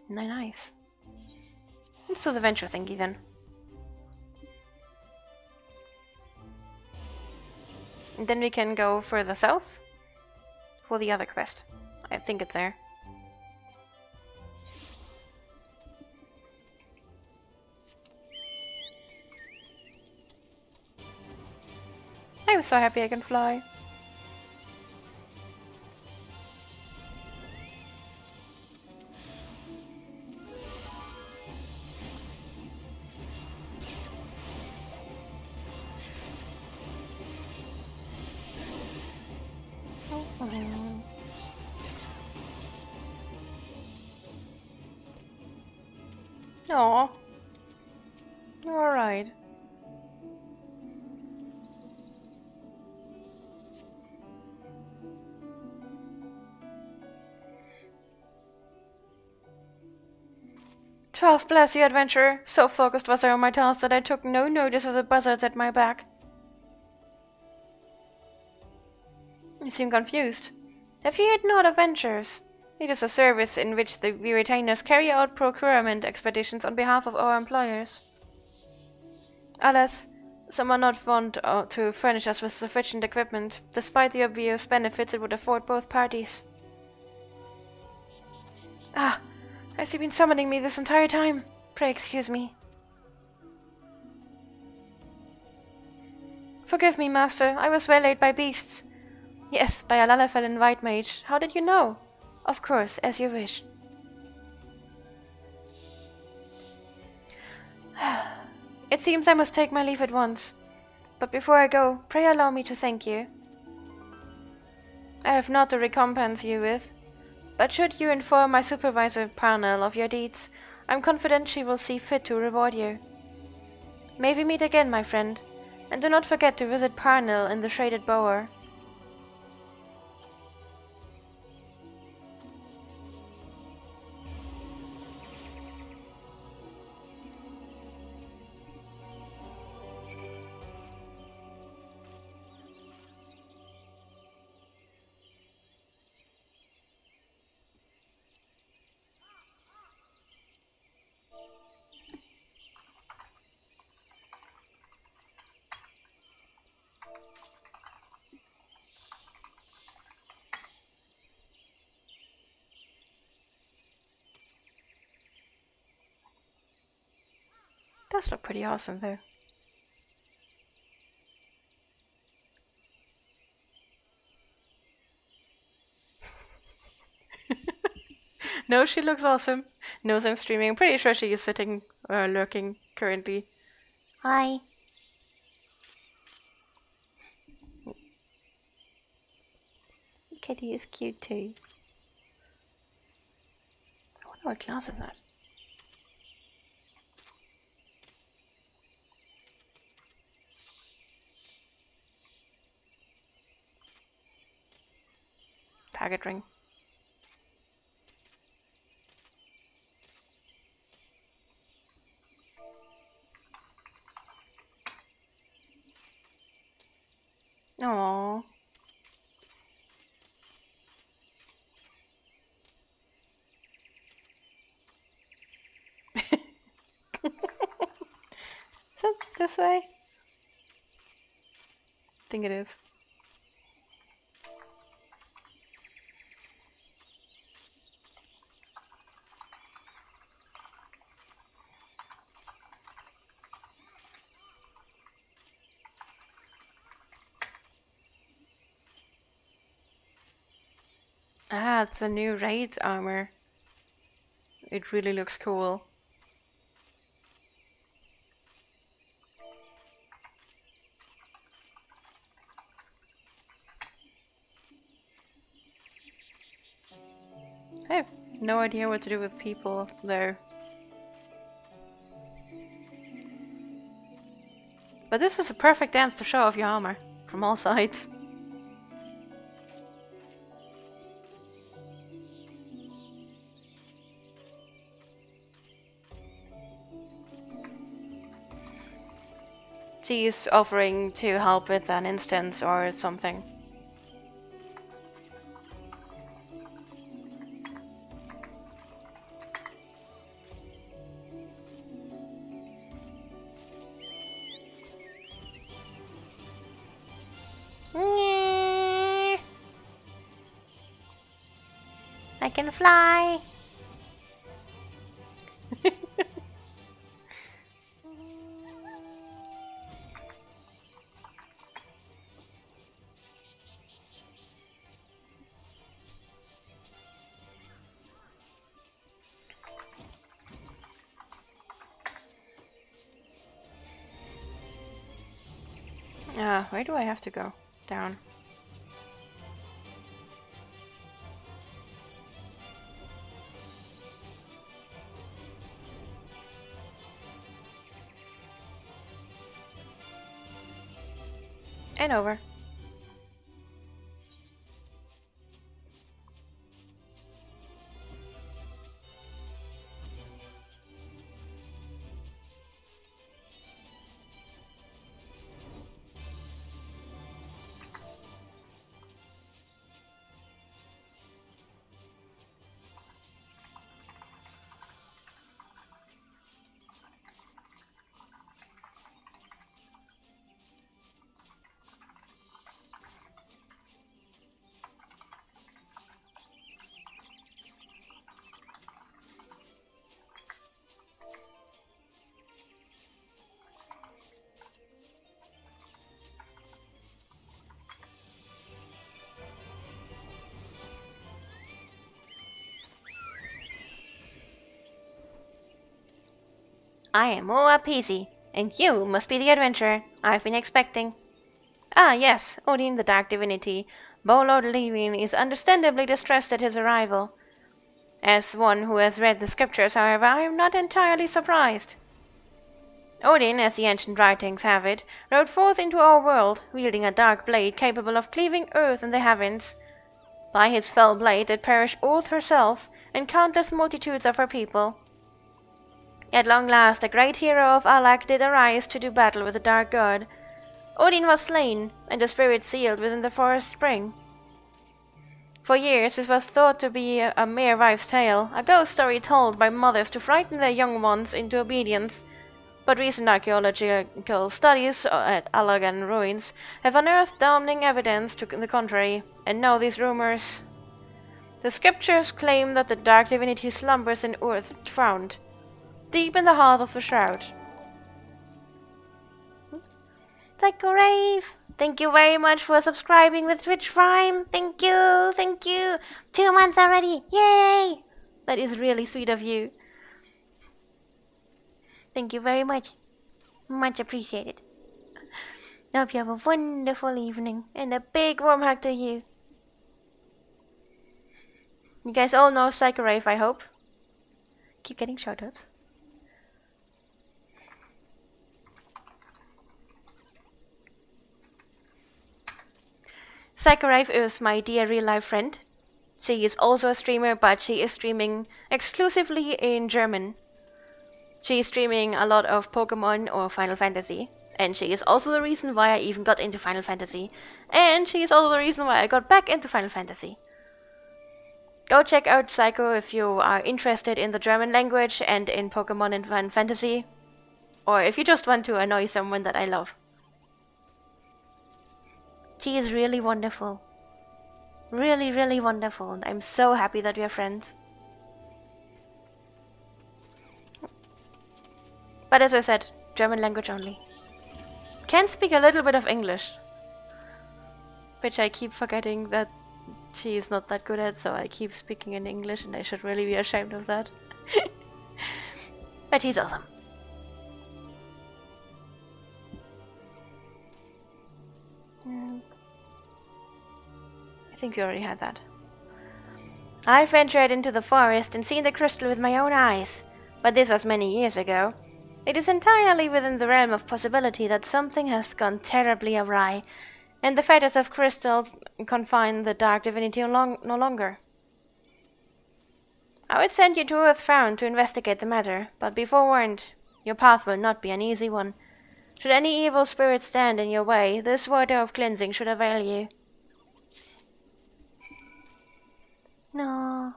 Nice. Let's do the venture thingy then. And then we can go further south for the other quest. I think it's there. I'm so happy I can fly. Aw. You're alright. "12 bless you, adventurer. So focused was I on my task that I took no notice of the buzzards at my back." You seem confused. Have you heard not of ventures? It is a service in which we retainers carry out procurement expeditions on behalf of our employers. Alas, some are not fond to furnish us with sufficient equipment, despite the obvious benefits it would afford both parties. Ah, has he been summoning me this entire time? Pray excuse me. Forgive me, master. I was waylaid by beasts. Yes, by a Lalafell white mage. How did you know? Of course, as you wish. It seems I must take my leave at once. But before I go, pray allow me to thank you. I have naught to recompense you with, but should you inform my supervisor Parnell of your deeds, I'm confident she will see fit to reward you. May we meet again, my friend, and do not forget to visit Parnell in the Shaded Bower. Does look pretty awesome, though. No, she looks awesome. Knows I'm streaming. I'm pretty sure she is sitting, lurking currently. Hi. Kitty is cute too. I wonder what class is that? Target ring. Aww. Is it this way? I think it is. Ah, it's a new raid armor. It really looks cool. I have no idea what to do with people there. But this is a perfect dance to show off your armor from all sides. She's offering to help with an instance or something. I can fly! Where do I have to go? Down. And over. I am Oa Peasy, and you must be the adventurer I've been expecting. Ah, yes, Odin the Dark Divinity. Bolord Levin is understandably distressed at his arrival. As one who has read the scriptures, however, I am not entirely surprised. Odin, as the ancient writings have it, rode forth into our world, wielding a dark blade capable of cleaving earth and the heavens. By his fell blade did perish Earth herself, and countless multitudes of her people. At long last, the great hero of Alak did arise to do battle with the dark god. Odin was slain, and the spirit sealed within the forest spring. For years this was thought to be a mere wives' tale, a ghost story told by mothers to frighten their young ones into obedience. But recent archaeological studies at Alagan ruins have unearthed damning evidence to the contrary, and now these rumors. The scriptures claim that the dark divinity slumbers in earth drowned, deep in the heart of the shroud. The grave! Thank you very much for subscribing with Twitch Prime. Thank you, thank you. 2 months already, yay! That is really sweet of you. Thank you very much. Much appreciated. I hope you have a wonderful evening, and a big warm hug to you. You guys all know Psychorave, I hope. Keep getting shoutouts. Psychorave is my dear real-life friend. She is also a streamer, but she is streaming exclusively in German. She is streaming a lot of Pokemon or Final Fantasy, and she is also the reason why I even got into Final Fantasy, and she is also the reason why I got back into Final Fantasy. Go check out Psycho if you are interested in the German language and in Pokemon and Final Fantasy, or if you just want to annoy someone that I love. She is really wonderful. Really, really wonderful, and I'm so happy that we are friends. But as I said, German language only. Can speak a little bit of English, which I keep forgetting that she is not that good at, so I keep speaking in English, and I should really be ashamed of that. But she's awesome. I think we already had that. I ventured into the forest and seen the crystal with my own eyes, but this was many years ago. It is entirely within the realm of possibility that something has gone terribly awry, and the fetters of crystals confine the dark divinity no longer. I would send you to Earthbound to investigate the matter, but be forewarned, your path will not be an easy one. Should any evil spirit stand in your way, this water of cleansing should avail you. No.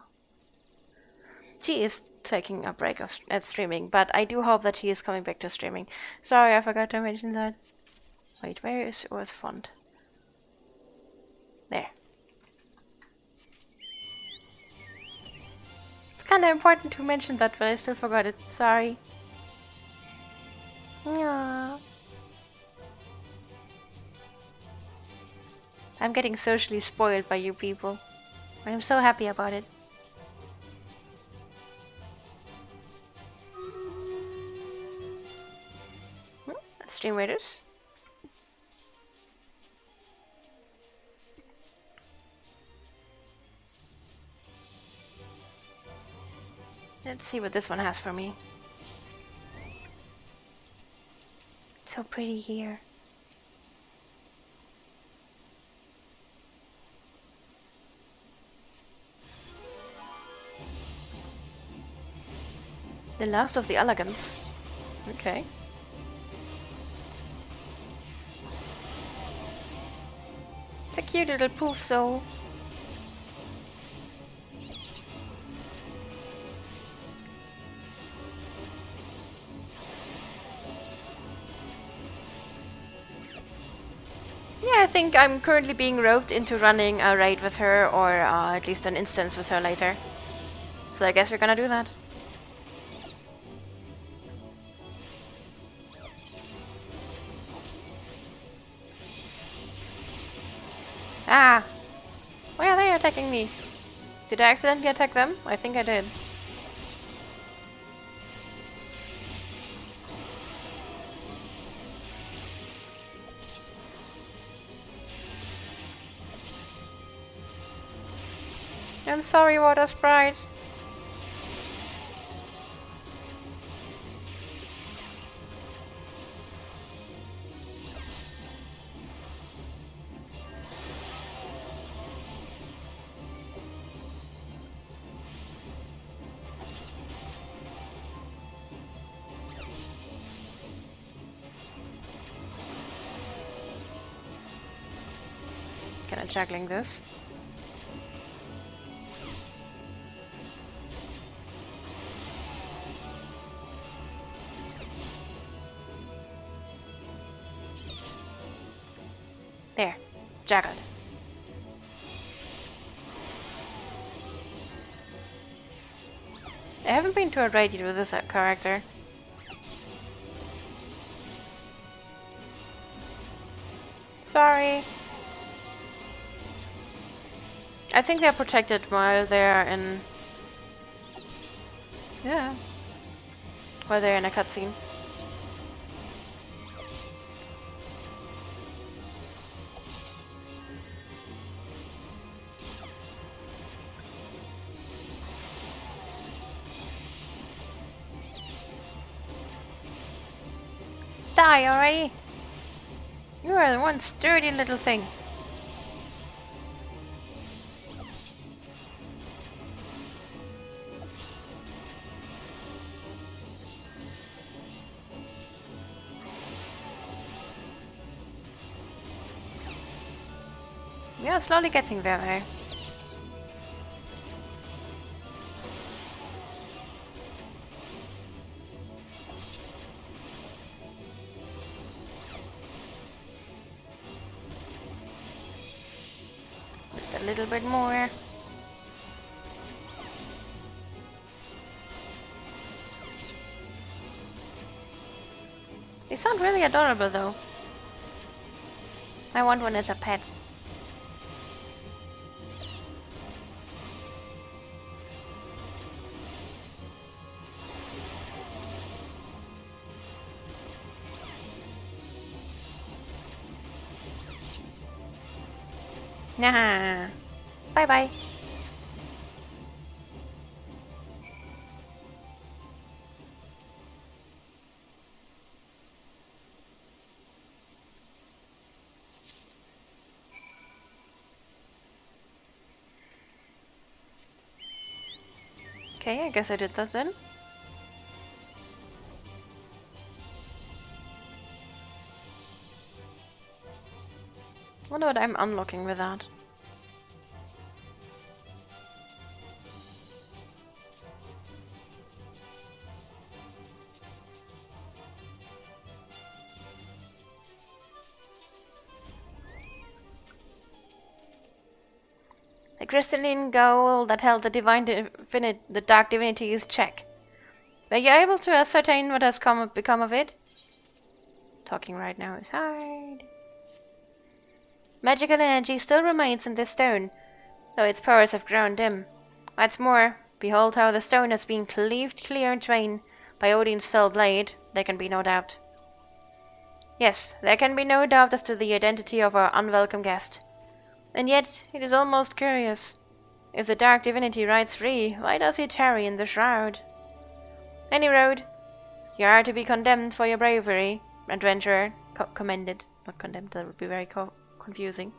She is taking a break at streaming, but I do hope that she is coming back to streaming. Sorry, I forgot to mention that. Wait, where is Earth Font? There. It's kind of important to mention that, but I still forgot it. Sorry. Yeah. I'm getting socially spoiled by you people. I'm so happy about it. Stream Raiders. Let's see what this one has for me. So pretty here. The last of the elegance. Okay. It's a cute little poof soul. Yeah, I think I'm currently being roped into running a raid with her, or at least an instance with her later. So I guess we're gonna do that. Ah! Why are they attacking me? Did I accidentally attack them? I think I did. I'm sorry, Water Sprite. Kind of juggling this. There, juggled. I haven't been to a raid yet with this character. Sorry. I think they're protected while they're in... Yeah. While they're in a cutscene. Die already! You are one sturdy little thing. We are slowly getting there though. Just a little bit more. They sound really adorable though. I want one as a pet. Nah. Bye bye. Okay, I guess I did that then. Wonder what I'm unlocking with that. The crystalline goal that held the dark divinity's check. Were you able to ascertain what has become of it? Talking right now is hard. Magical energy still remains in this stone, though its powers have grown dim. What's more, behold how the stone has been cleaved clear in twain by Odin's fell blade. There can be no doubt. Yes, there can be no doubt as to the identity of our unwelcome guest. And yet, it is almost curious. If the dark divinity rides free, why does he tarry in the shroud? Any road, you are to be condemned for your bravery, adventurer. Commended, not condemned, that would be very confusing.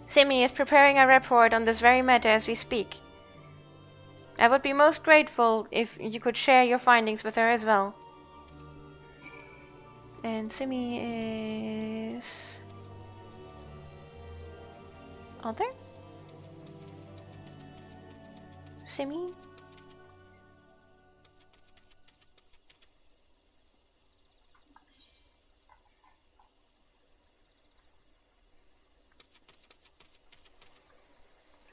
Simi is preparing a report on this very matter as we speak. I would be most grateful if you could share your findings with her as well. And Simi is... Other? Simi?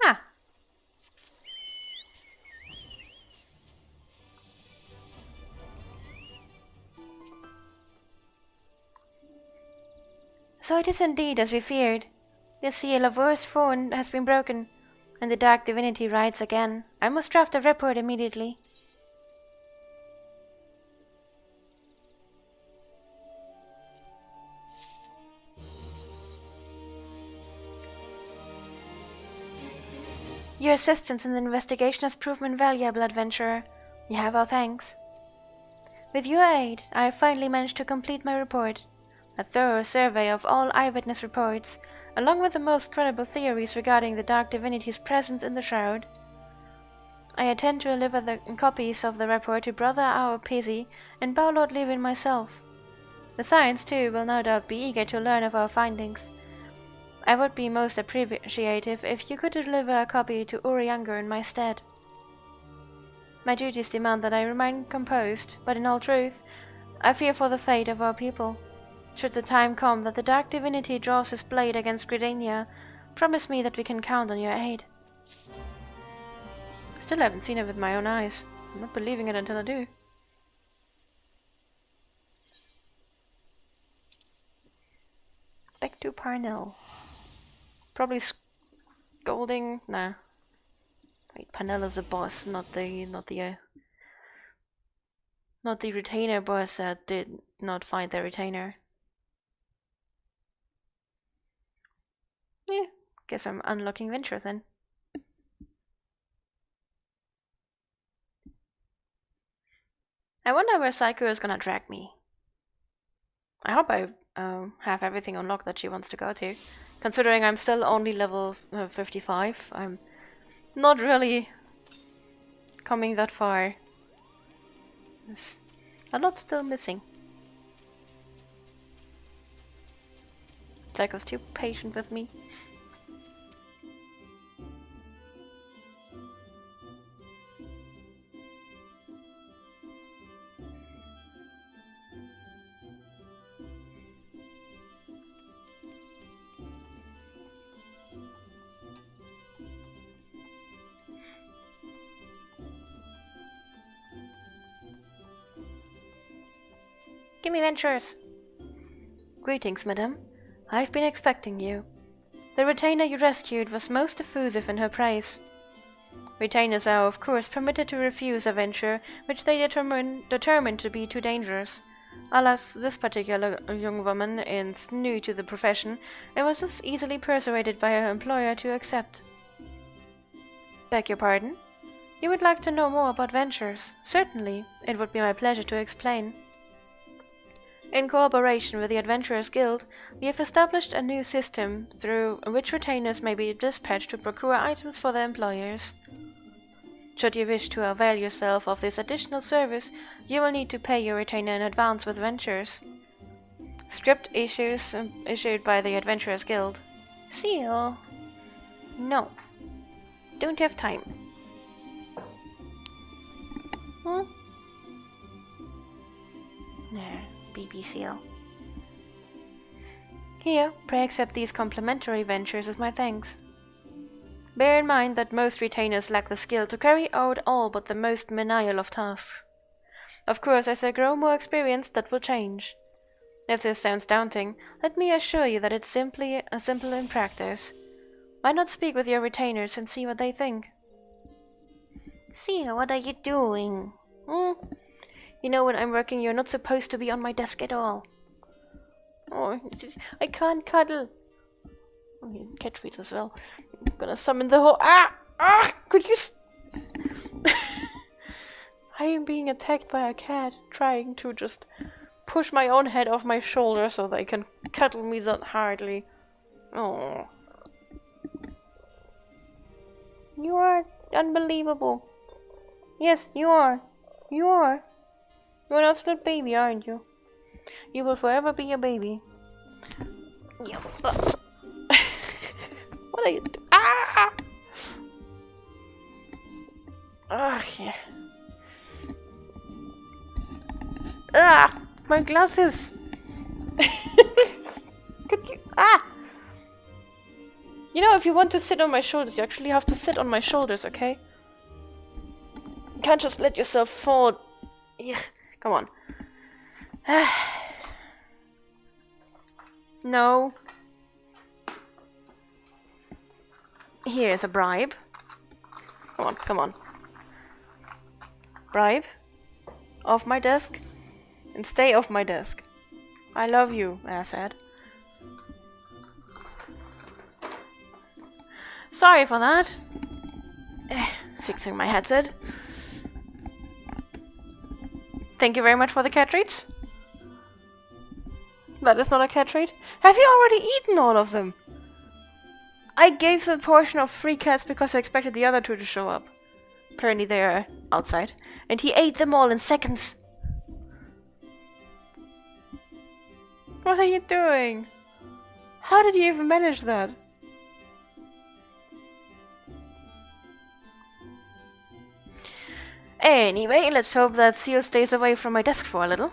Ah. So it is indeed as we feared. The seal of Earth's throne has been broken, and the dark divinity rides again. I must draft a report immediately. Your assistance in the investigation has proven invaluable, adventurer. You have our thanks. With your aid, I have finally managed to complete my report. A thorough survey of all eyewitness reports, along with the most credible theories regarding the dark divinity's presence in the shroud. I intend to deliver the copies of the report to Brother our Pizzi and Lord Levin myself. The Science, too, will no doubt be eager to learn of our findings. I would be most appreciative if you could deliver a copy to Urianger in my stead. My duties demand that I remain composed, but in all truth, I fear for the fate of our people. Should the time come that the dark divinity draws his blade against Gridania, promise me that we can count on your aid. Still haven't seen it with my own eyes. I'm not believing it until I do. Back to Parnell. Probably scolding. Nah. Wait, Parnell is a boss, not the retainer boss that did not find the retainer. Yeah, guess I'm unlocking Venture then. I wonder where Psycho is gonna drag me. I hope I have everything unlocked that she wants to go to. Considering I'm still only level 55, I'm not really coming that far. There's a lot still missing. Psycho's too patient with me. Give me Ventures! Greetings, madam. I've been expecting you. The retainer you rescued was most effusive in her praise. Retainers are, of course, permitted to refuse a venture which they determine to be too dangerous. Alas, this particular young woman is new to the profession and was thus easily persuaded by her employer to accept. Beg your pardon? You would like to know more about ventures? Certainly, it would be my pleasure to explain. In cooperation with the Adventurers Guild, we have established a new system through which retainers may be dispatched to procure items for their employers. Should you wish to avail yourself of this additional service, you will need to pay your retainer in advance with ventures. Script issued by the Adventurers Guild. Seal? No. Don't have time. No, BB Seal. Here, pray accept these complimentary ventures as my thanks. Bear in mind that most retainers lack the skill to carry out all but the most menial of tasks. Of course, as I grow more experienced, that will change. If this sounds daunting, let me assure you that it's simple in practice. Why not speak with your retainers and see what they think? Seal, what are you doing? You know, when I'm working, you're not supposed to be on my desk at all. Oh, I can't cuddle. I mean, cat treats as well. I'm gonna summon the whole. Could you? I am being attacked by a cat, trying to just push my own head off my shoulder so they can cuddle me that hardly. Oh, you are unbelievable. Yes, you are. You are. You're an absolute baby, aren't you? You will forever be a baby. Yeah. What are you doing? Yeah. My glasses. Could you? You know, if you want to sit on my shoulders, you actually have to sit on my shoulders, okay? You can't just let yourself fall. Yeah. Come on. No. Here's a bribe. Come on, come on. Bribe. Off my desk. And stay off my desk. I love you, asshat. Sorry for that. Fixing my headset. Thank you very much for the cat treats. That is not a cat treat. Have you already eaten all of them? I gave a portion of 3 cats because I expected the other 2 to show up. Apparently they are outside. And he ate them all in seconds. What are you doing? How did you even manage that? Anyway, let's hope that Seal stays away from my desk for a little.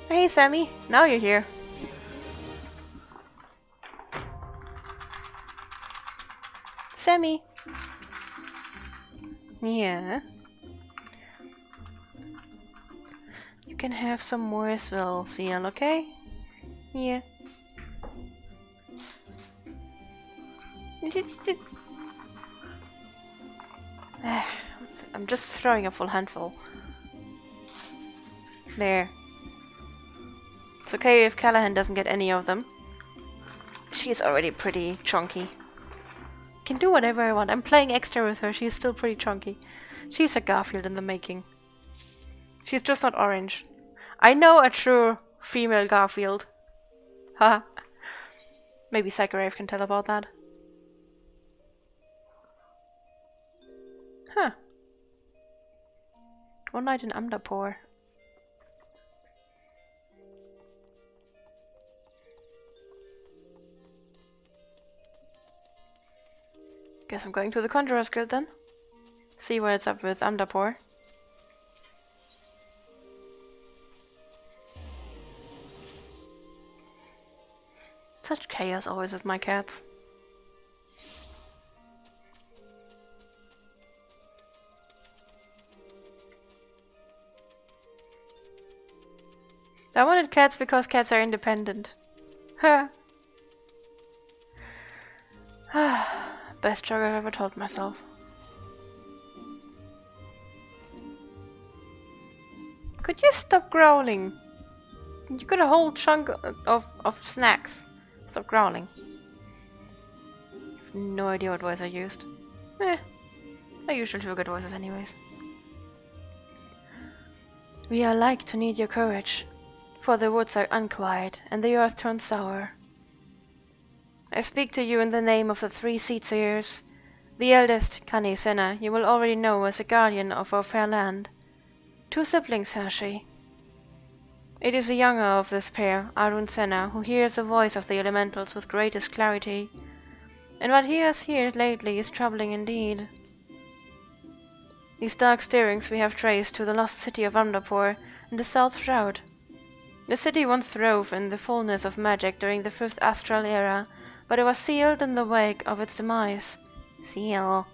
Hey, Sammy. Now you're here. Sammy. Yeah. You can have some more as well, Seal, okay? Yeah. I'm just throwing a full handful. There. It's okay if Callahan doesn't get any of them. She's already pretty chunky. Can do whatever I want. I'm playing extra with her. She's still pretty chunky. She's a Garfield in the making. She's just not orange. I know a true female Garfield. Haha. Maybe Psychorave can tell about that. Huh. One night in Amdapur. Guess I'm going to the Conjurer's Guild then. See what it's up with Amdapur. Such chaos always with my cats. I wanted cats because cats are independent. Ha! Best joke I've ever told myself. Could you stop growling? You got a whole chunk of snacks. Stop growling. I have no idea what voice I used. I usually do good voices anyways. We are like to need your courage, for the woods are unquiet and the earth turns sour. I speak to you in the name of the 3 Seedseers. The eldest, Kani Senna, you will already know as a guardian of our fair land. 2 siblings has she. It is the younger of this pair, Arun Senna, who hears the voice of the elementals with greatest clarity. And what he has heard lately is troubling indeed. These dark stirrings we have traced to the lost city of Amdapur in the South Shroud. The city once throve in the fullness of magic during the 5th Astral Era, but it was sealed in the wake of its demise. Seal?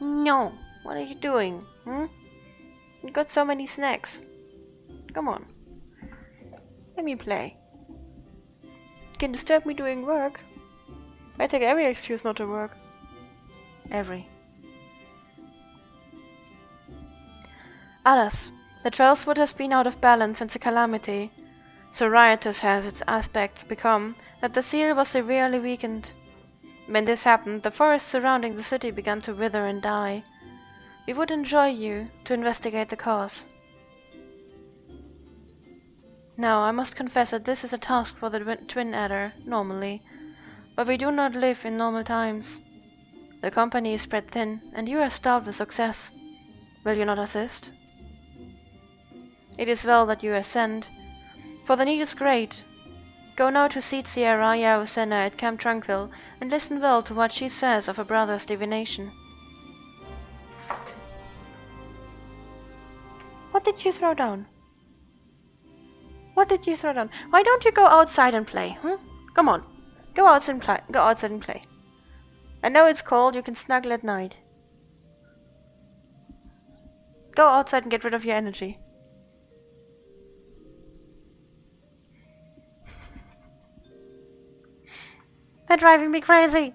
No. What are you doing? You got so many snacks. Come on. Let me play. You can disturb me doing work. I take every excuse not to work. Every. Alas, the Trailswood has been out of balance since the calamity. So riotous has its aspects become that the seal was severely weakened. When this happened, the forests surrounding the city began to wither and die. We would enjoy you to investigate the cause. Now, I must confess that this is a task for the Twin Adder, normally, but we do not live in normal times. The company is spread thin, and you are starved with success. Will you not assist? It is well that you are sent, for the need is great. Go now to Seedseer Raya Senna at Camp Tranquil, and listen well to what she says of her brother's divination. What did you throw down? What did you throw down? Why don't you go outside and play? Come on. Go outside and play. Go outside and play. I know it's cold, you can snuggle at night. Go outside and get rid of your energy. They're driving me crazy.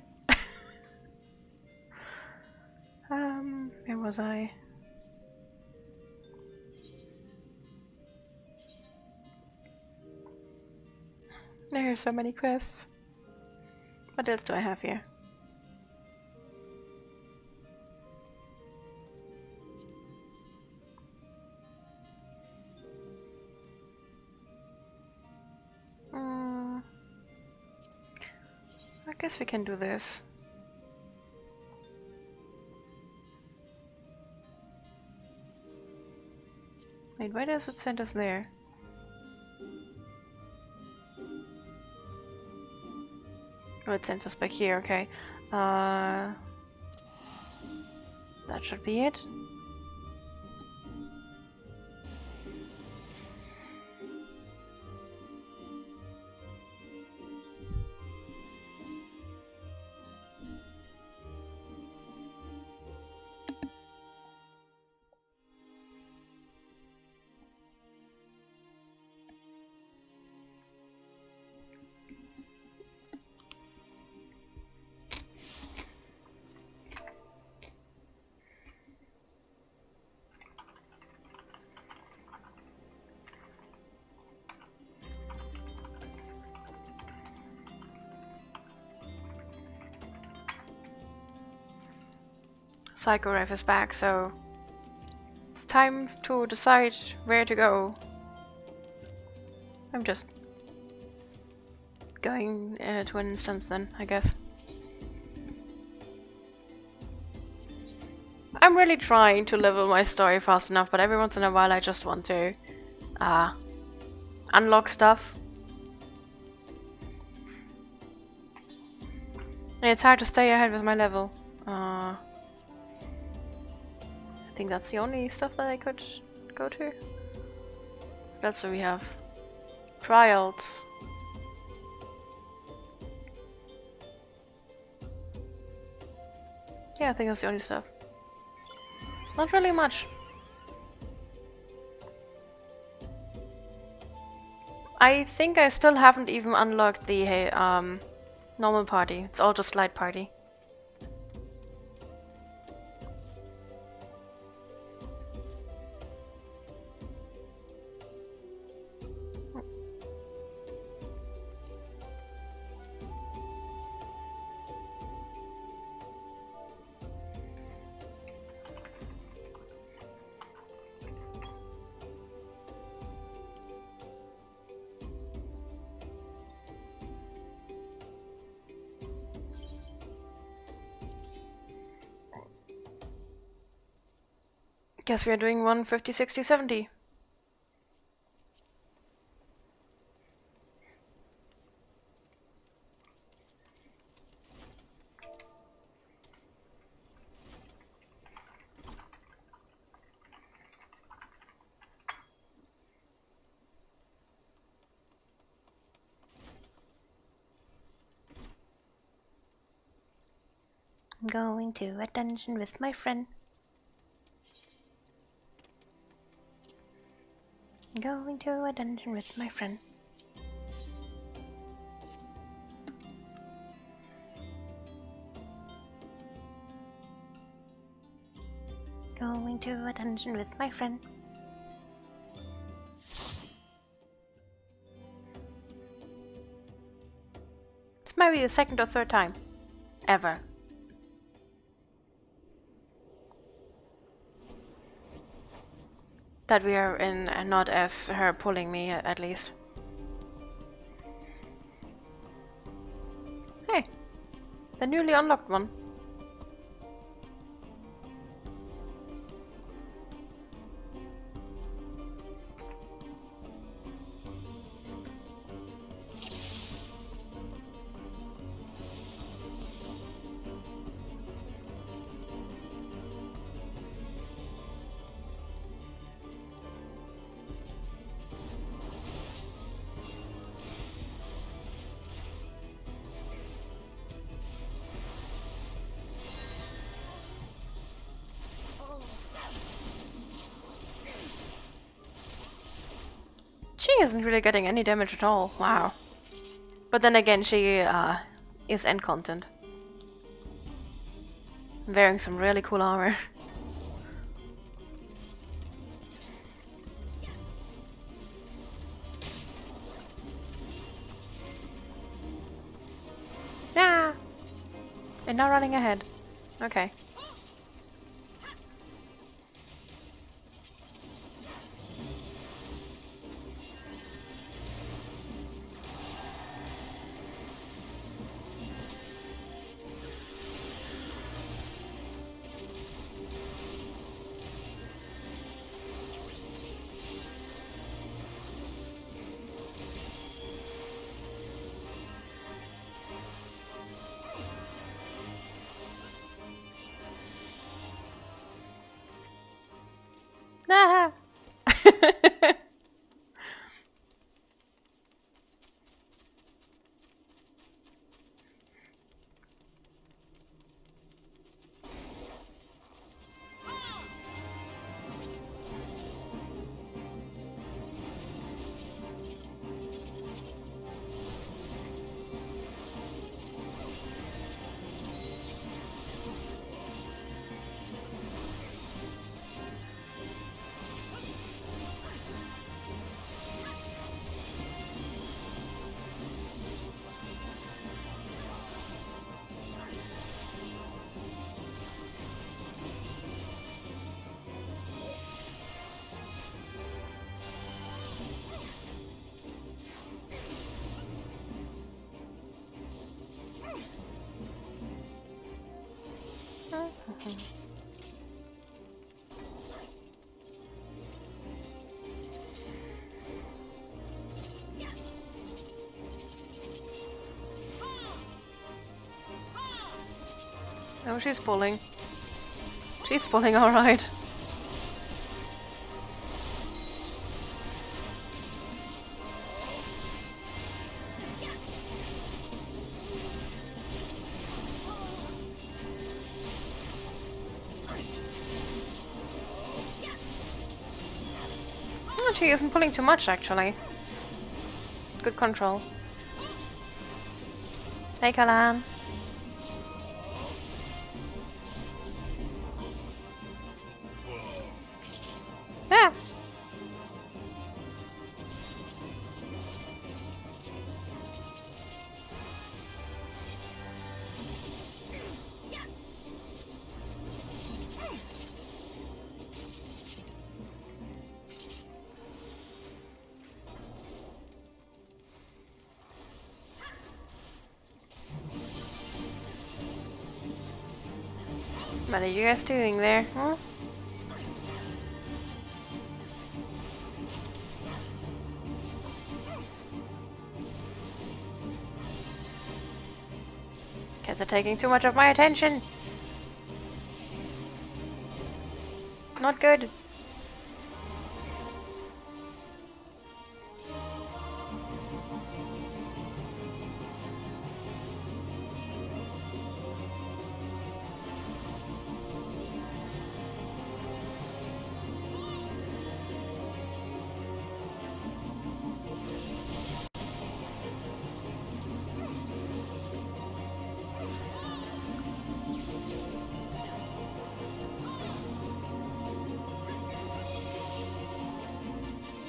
Where was I? There are so many quests. What else do I have here? I guess we can do this. Wait, why does it send us there? Oh, it sends us back here, okay. That should be it. Psycho Ref is back, so it's time to decide where to go. I'm just going to an instance then, I guess. I'm really trying to level my story fast enough, but every once in a while I just want to unlock stuff. And it's hard to stay ahead with my level. I think that's the only stuff that I could go to. That's what we have. Trials. Yeah, I think that's the only stuff. Not really much. I think I still haven't even unlocked the normal party. It's all just light party. Guess we are doing 150, 60, 70. I'm going to a dungeon with my friend. Going to a dungeon with my friend. Going to a dungeon with my friend. This might be the second or third time. Ever. That we are in, and not as her pulling me, at least. Hey, the newly unlocked one. She isn't really getting any damage at all. Wow. But then again, she is end content. Wearing some really cool armor. Yeah. And now running ahead. Okay. Ah. Oh, she's pulling. She's pulling alright. Oh, she isn't pulling too much, actually. Good control. Hey, Kalan. Yeah. What are you guys doing there? Huh? Kids are taking too much of my attention. Not good.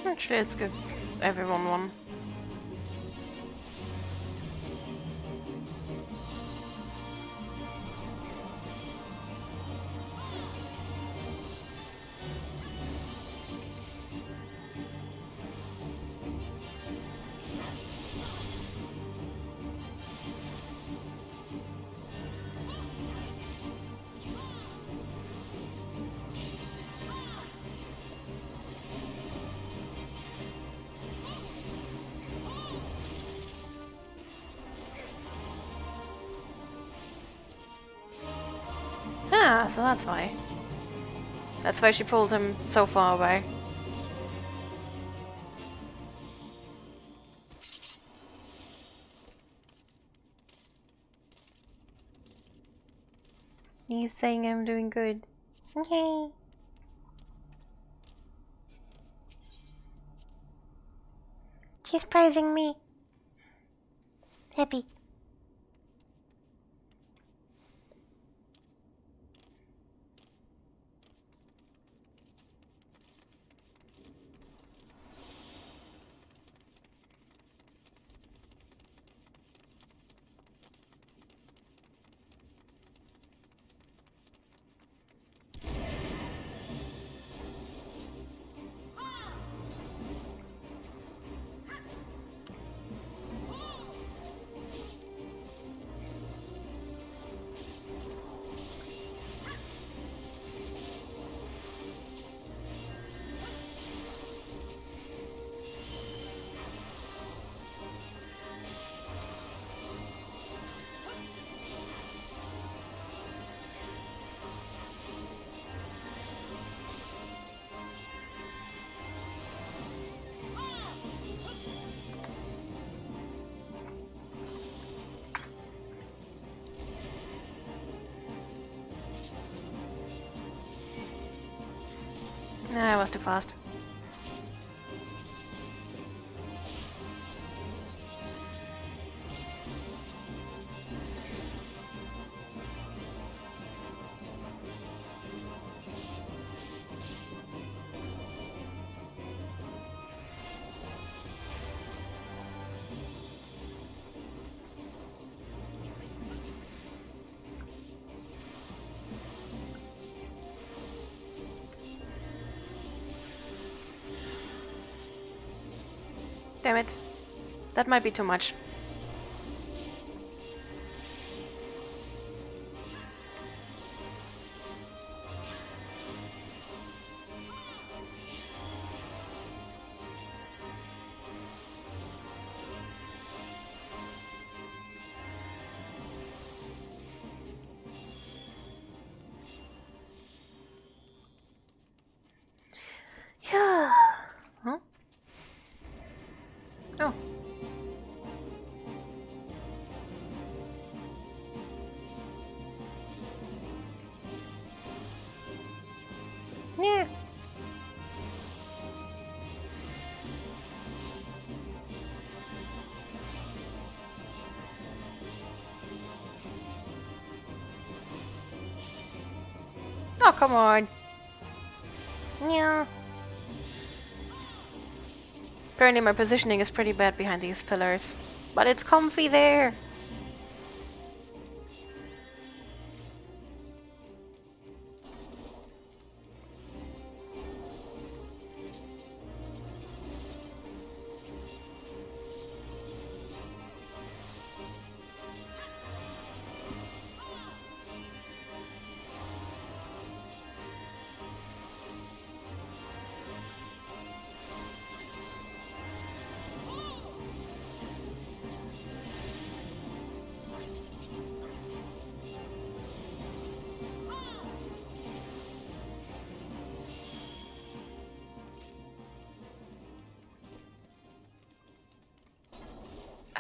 Actually, let's give everyone one. Ah, so that's why. That's why she pulled him so far away. He's saying I'm doing good. Okay. He's praising me. Happy. Nah, I was too fast. Damn it. That might be too much. Yeah. Huh? Oh. Yeah. Oh, come on. Yeah. Apparently my positioning is pretty bad behind these pillars. But it's comfy there.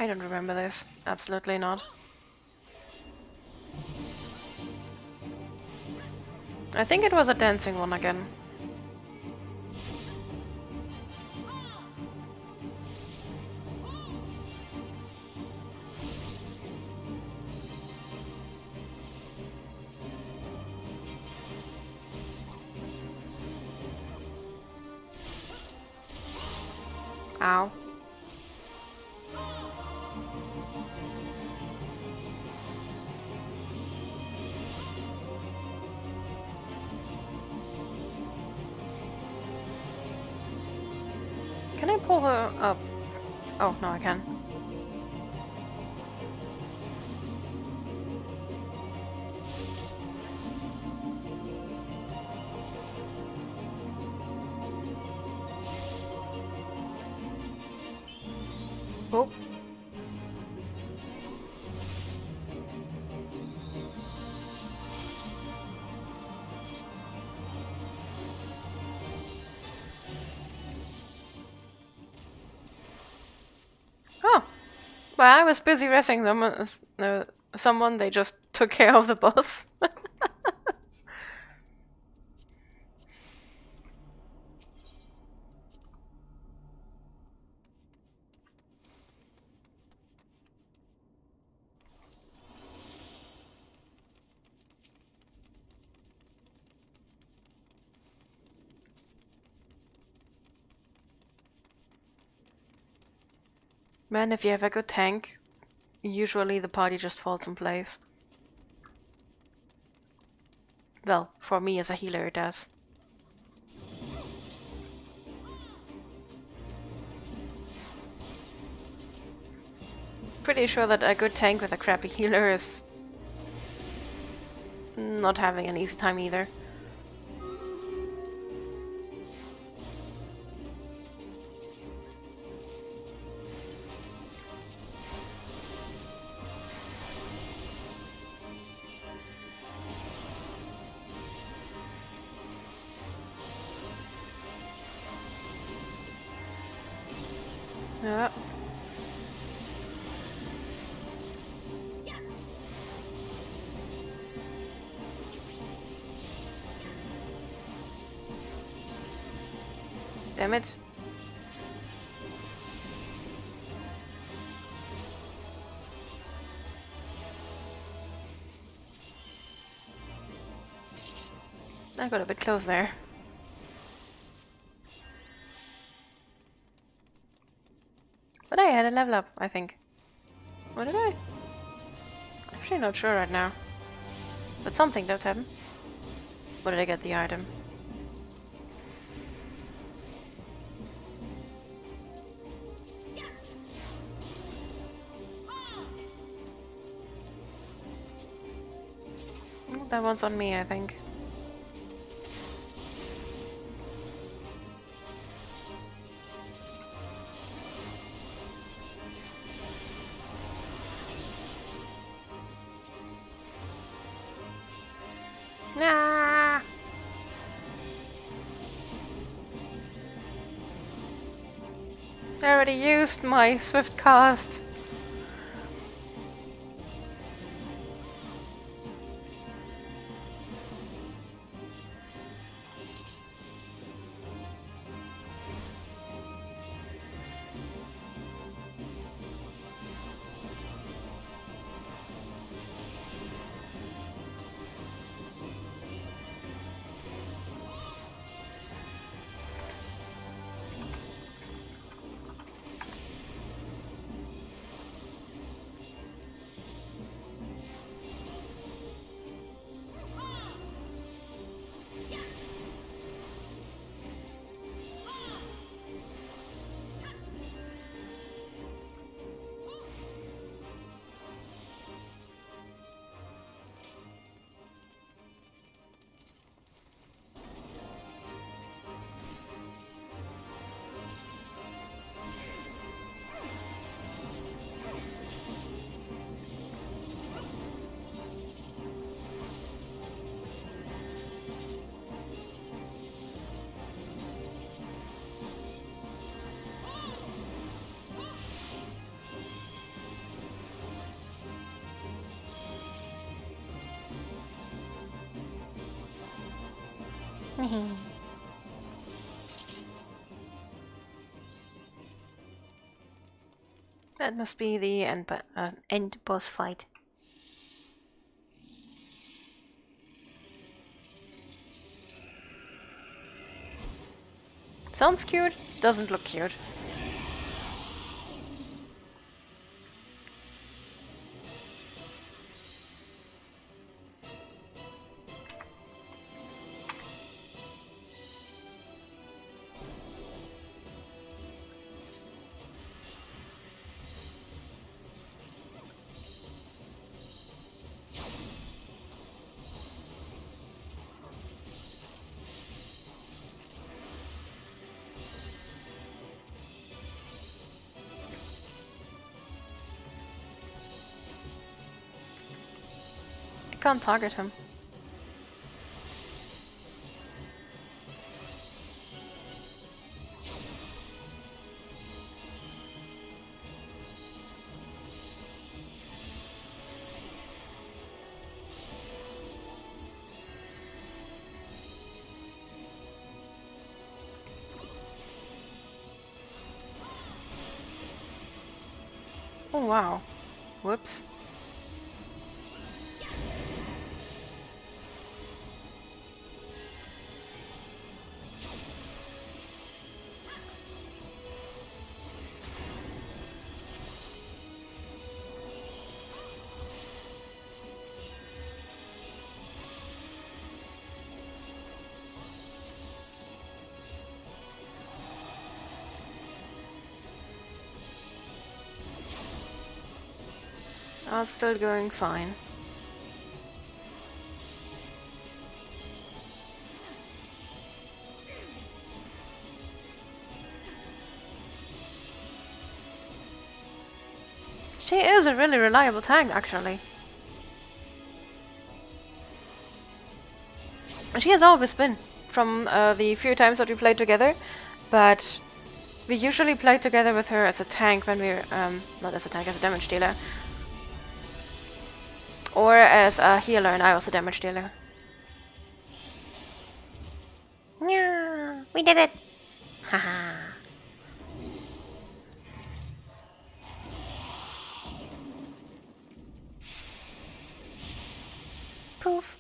I don't remember this. Absolutely not. I think it was a dancing one again. Ow. Can I pull her up? Oh, no, I can. Oh. Oh. Well, I was busy resting them. Someone, they just took care of the boss. Man, if you have a good tank, usually the party just falls in place. Well, for me as a healer it does. Pretty sure that a good tank with a crappy healer is not having an easy time either. Yeah. Damn it. I got a bit close there. But I had a level up, I think. What did I? Actually not sure right now. But something did happen. Where did I get the item? That one's on me, I think. Nah. I already used my swift cast. That must be the end boss fight. Sounds cute, doesn't look cute. I can't target him. Oh wow. Whoops. Still going fine. She is a really reliable tank, actually. She has always been, from the few times that we played together, but we usually played together with her as a tank when we're, not as a tank, as a damage dealer. Or as a healer and I was a damage dealer. Yeah, we did it! Haha. Poof.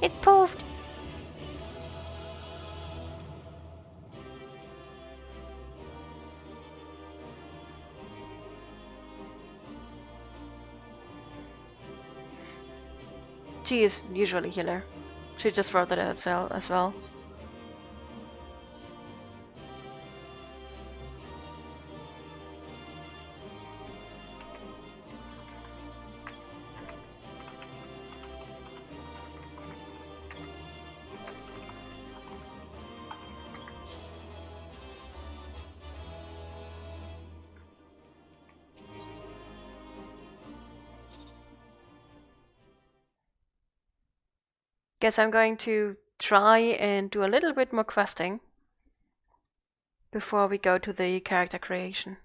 It poofed. She is usually healer. She just wrote that as well. Guess I'm going to try and do a little bit more questing before we go to the character creation.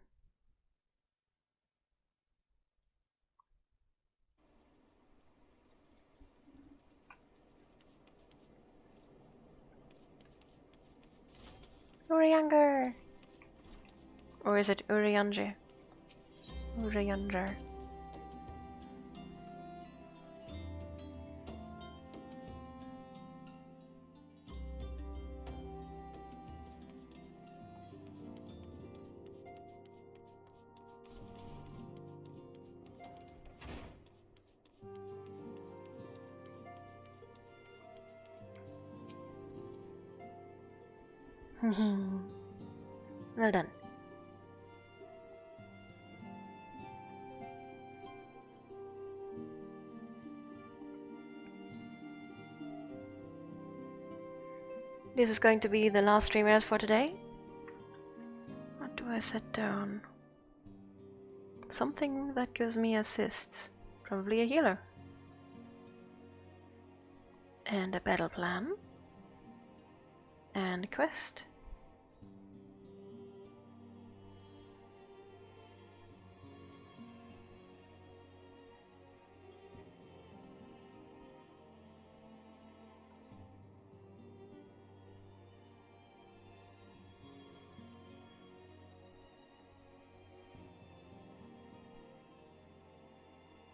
Urianger! Or is it Urianger? Urianger. Well done. This is going to be the last stream for today. What do I set down? Something that gives me assists. Probably a healer. And a battle plan. And a quest.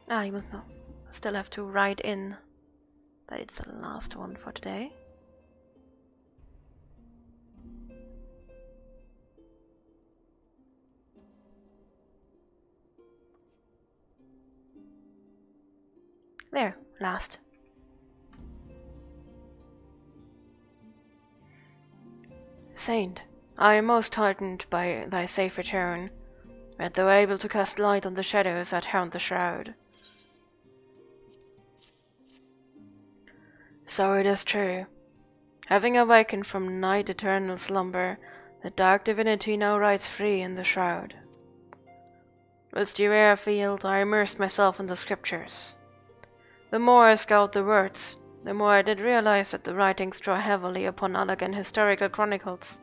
You must know. Still have to write in that it's the last one for today. There, last. Saint, I am most heartened by thy safe return, that thou able to cast light on the shadows that haunt the shroud. So it is true. Having awakened from night eternal slumber, the dark divinity now rides free in the shroud. Whilst you were afield, I immersed myself in the scriptures. The more I scoured the words, the more I did realize that the writings draw heavily upon Allagan historical chronicles.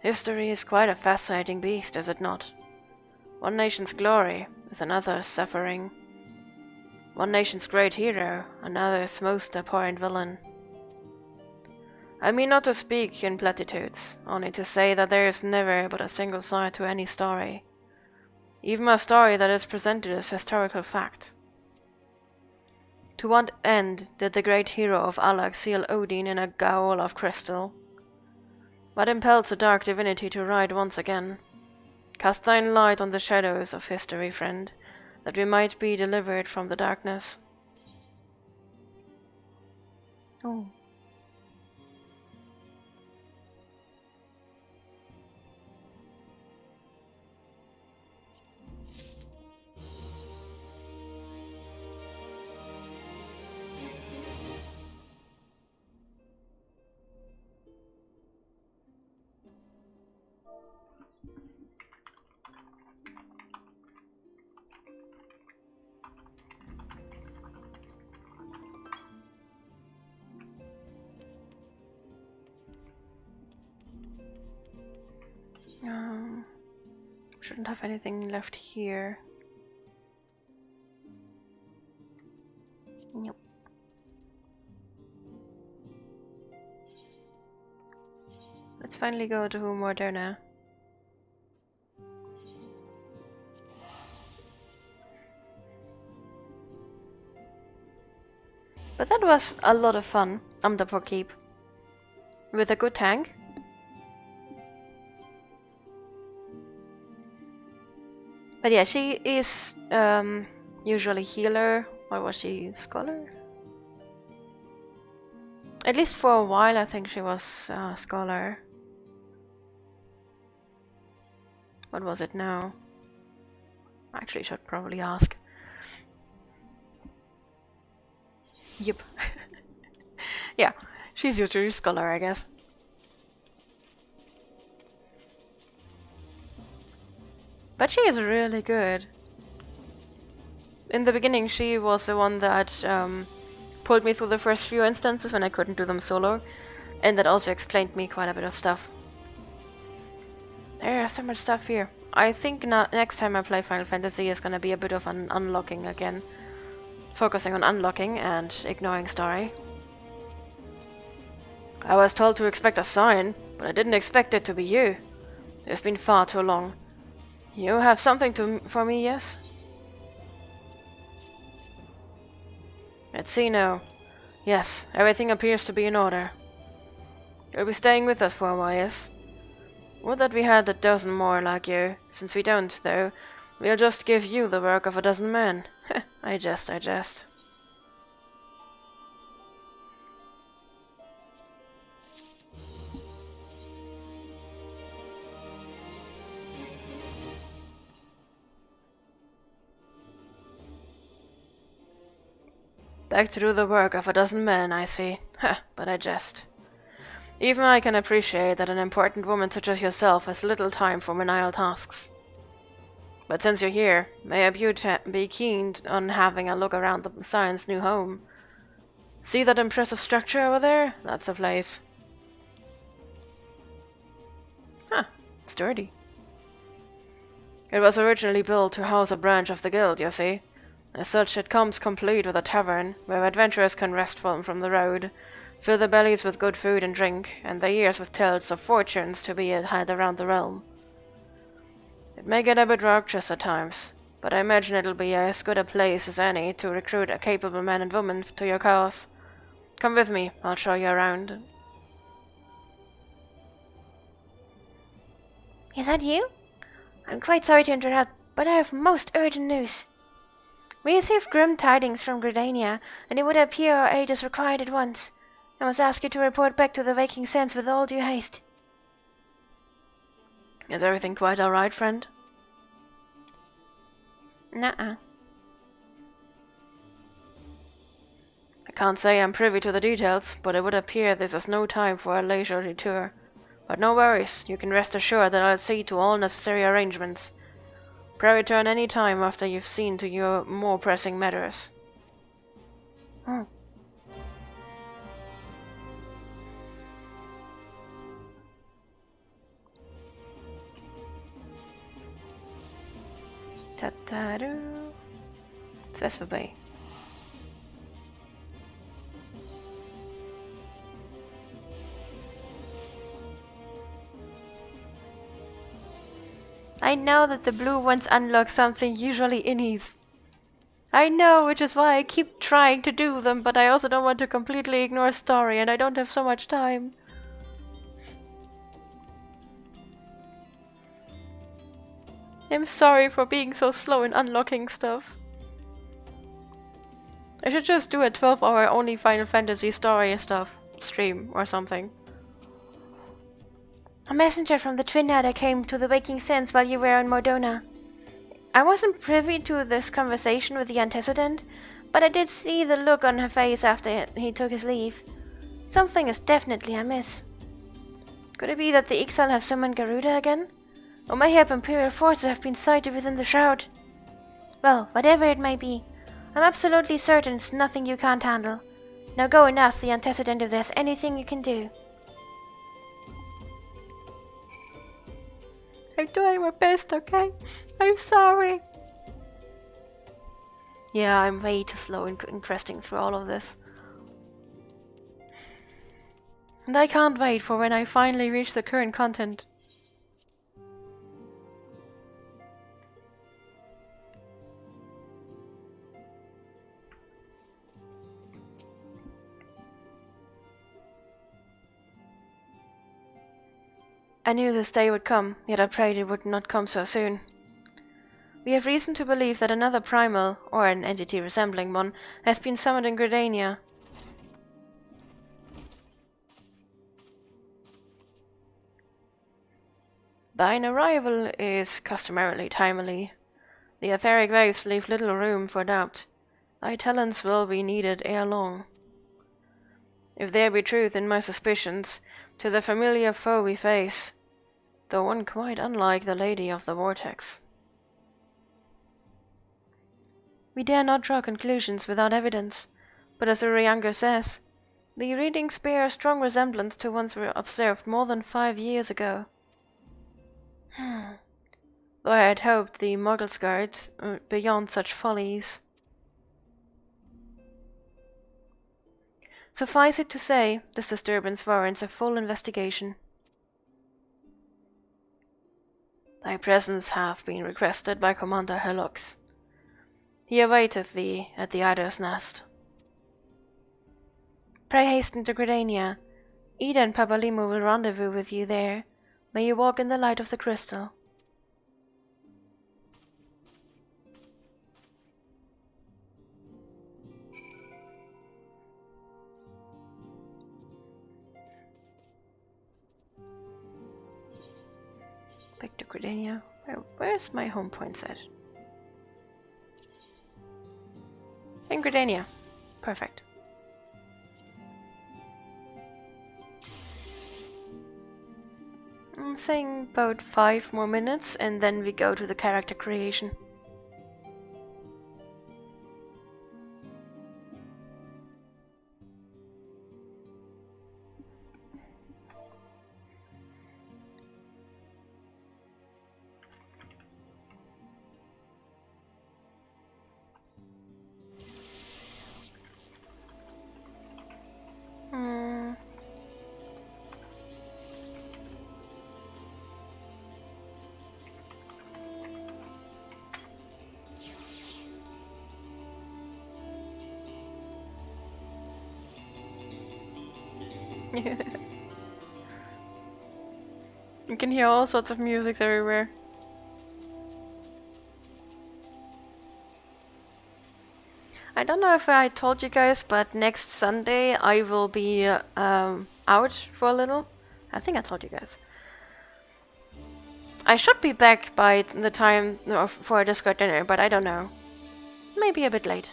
History is quite a fascinating beast, is it not? One nation's glory is another's suffering. One nation's great hero, another's most abhorrent villain. I mean not to speak in platitudes, only to say that there is never but a single side to any story, even a story that is presented as historical fact. To what end did the great hero of Allag seal Odin in a gaol of crystal? What impels the dark divinity to ride once again? Cast thine light on the shadows of history, friend, that we might be delivered from the darkness. Oh. Shouldn't have anything left here. Nope. Let's finally go to Moderna. But that was a lot of fun, for keep. With a good tank. But yeah, she is usually healer, or was she scholar? At least for a while I think she was scholar. What was it now? Actually, should probably ask. Yep. Yeah, she's usually scholar, I guess. But she is really good. In the beginning, she was the one that pulled me through the first few instances when I couldn't do them solo, and that also explained me quite a bit of stuff. There's so much stuff here. I think next time I play Final Fantasy is gonna be a bit of an unlocking again. Focusing on unlocking and ignoring story. I was told to expect a sign, but I didn't expect it to be you. It's been far too long. You have something for me, yes? Let's see now. Yes, everything appears to be in order. You'll be staying with us for a while, yes? Would that we had a dozen more like you. Since we don't, though, we'll just give you the work of a dozen men. I jest. Back to do the work of a dozen men, I see. But I jest. Even I can appreciate that an important woman such as yourself has little time for menial tasks. But since you're here, may I be keen on having a look around the Scion's new home. See that impressive structure over there? That's the place. Sturdy. It was originally built to house a branch of the guild, you see. As such, it comes complete with a tavern, where adventurers can rest from the road, fill their bellies with good food and drink, and their ears with tales of fortunes to be had around the realm. It may get a bit raucous at times, but I imagine it'll be as good a place as any to recruit a capable man and woman to your cause. Come with me, I'll show you around. Is that you? I'm quite sorry to interrupt, but I have most urgent news. We received grim tidings from Gridania, and it would appear our aid is required at once. I must ask you to report back to the Waking Sands with all due haste. Is everything quite alright, friend? Nuh-uh. I can't say I'm privy to the details, but it would appear this is no time for a leisurely tour. But no worries, you can rest assured that I'll see to all necessary arrangements. Pray return any time after you've seen to your more pressing matters. Ta-ta-doo. It's Vespa Bay. I know that the blue ones unlock something usually innies. I know, which is why I keep trying to do them, but I also don't want to completely ignore story, and I don't have so much time. I'm sorry for being so slow in unlocking stuff. I should just do a 12-hour only Final Fantasy story stuff stream or something. A messenger from the Twin Adder came to the Waking Sands while you were in Mordona. I wasn't privy to this conversation with the antecedent, but I did see the look on her face after he took his leave. Something is definitely amiss. Could it be that the Ixal have summoned Garuda again? Or mayhap Imperial forces have been sighted within the Shroud? Well, whatever it may be, I'm absolutely certain it's nothing you can't handle. Now go and ask the antecedent if there's anything you can do. I'm doing my best, okay? I'm sorry. Yeah, I'm way too slow in questing through all of this. And I can't wait for when I finally reach the current content. I knew this day would come, yet I prayed it would not come so soon. We have reason to believe that another primal, or an entity resembling one, has been summoned in Gridania. Thine arrival is customarily timely. The etheric waves leave little room for doubt. Thy talents will be needed ere long. If there be truth in my suspicions, 'tis a familiar foe we face, though one quite unlike the Lady of the Vortex. We dare not draw conclusions without evidence, but as Urianger says, the readings bear a strong resemblance to ones we observed more than 5 years ago. Though I had hoped the Muggles guard beyond such follies. Suffice it to say, this disturbance warrants a full investigation. Thy presence hath been requested by Commander Hellox. He awaiteth thee at the Eider's Nest. Pray hasten to Gridania. Ida and Papalimu will rendezvous with you there. May you walk in the light of the crystal. Back to Gridania. Where's my home point set? In Gridania. Perfect. I'm saying about 5 more minutes and then we go to the character creation. You can hear all sorts of music everywhere. I don't know if I told you guys, but next Sunday I will be out for a little. I think I told you guys. I should be back by the time for a Discord dinner, but I don't know. Maybe a bit late.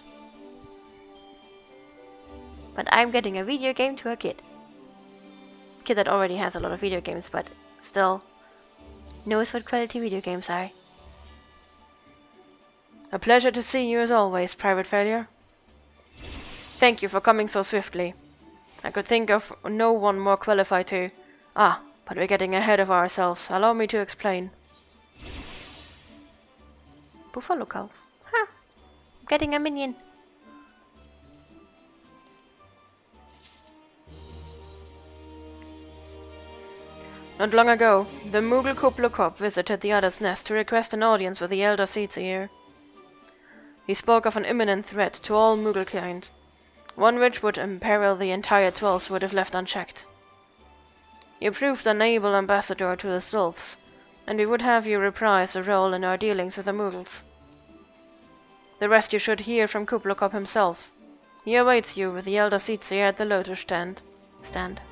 But I'm getting a video game to a kid. Kid that already has a lot of video games, but still knows what quality video games are. A pleasure to see you as always, Private Failure. Thank you for coming so swiftly. I could think of no one more qualified to... Ah, but we're getting ahead of ourselves. Allow me to explain. Buffalo calf. Huh. I'm getting a minion. Not long ago, the Moogle Kublukop visited the Other's Nest to request an audience with the Elder Seedseer. He spoke of an imminent threat to all Mooglekind, one which would imperil the entire 12th would if left unchecked. You proved an able ambassador to the Sylphs, and we would have you reprise a role in our dealings with the Moogles. The rest you should hear from Kublukop himself. He awaits you with the Elder Seedseer at the Lotus stand.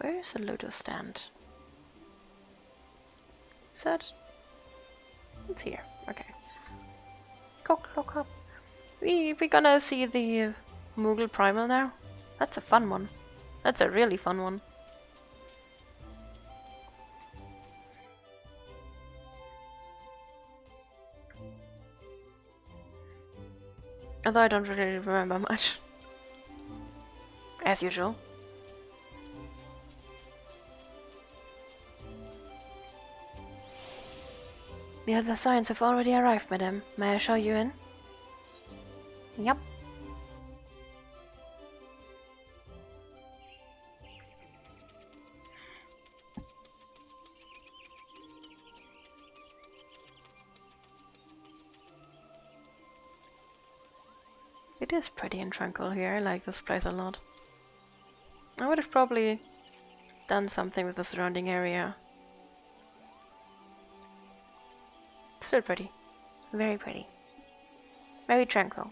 Where is the Lotus stand? Is that... It's here. Okay. Kublukop. We're gonna see the Moogle Primal now. That's a fun one. That's a really fun one. Although I don't really remember much. As usual. The other signs have already arrived, madam. May I show you in? Yep. It is pretty and tranquil here. I like this place a lot. I would have probably done something with the surrounding area. Still pretty. Very pretty. Very tranquil.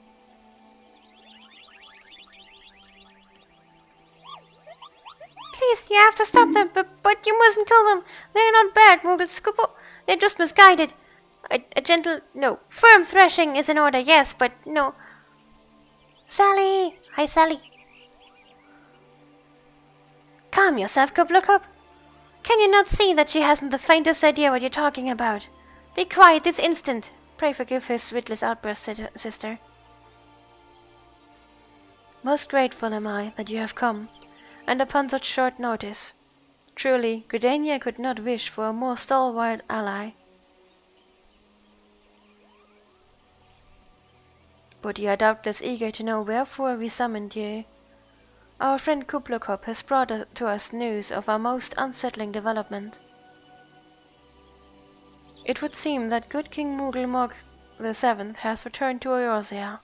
Please, you have to stop them, but you mustn't kill them. They're not bad, Moogle Scoopo. They're just misguided. A gentle, no, firm thrashing is in order, yes, but no. Sally! Hi, Sally. Calm yourself, Kublukop. Can you not see that she hasn't the faintest idea what you're talking about? Be quiet this instant. Pray forgive his witless outburst, sister. Most grateful am I that you have come, and upon such short notice. Truly, Gridania could not wish for a more stalwart ally. But you are doubtless eager to know wherefore we summoned you. Our friend Kublukop has brought to us news of a most unsettling development. It would seem that good King Moogle the 7th has returned to Eorzea.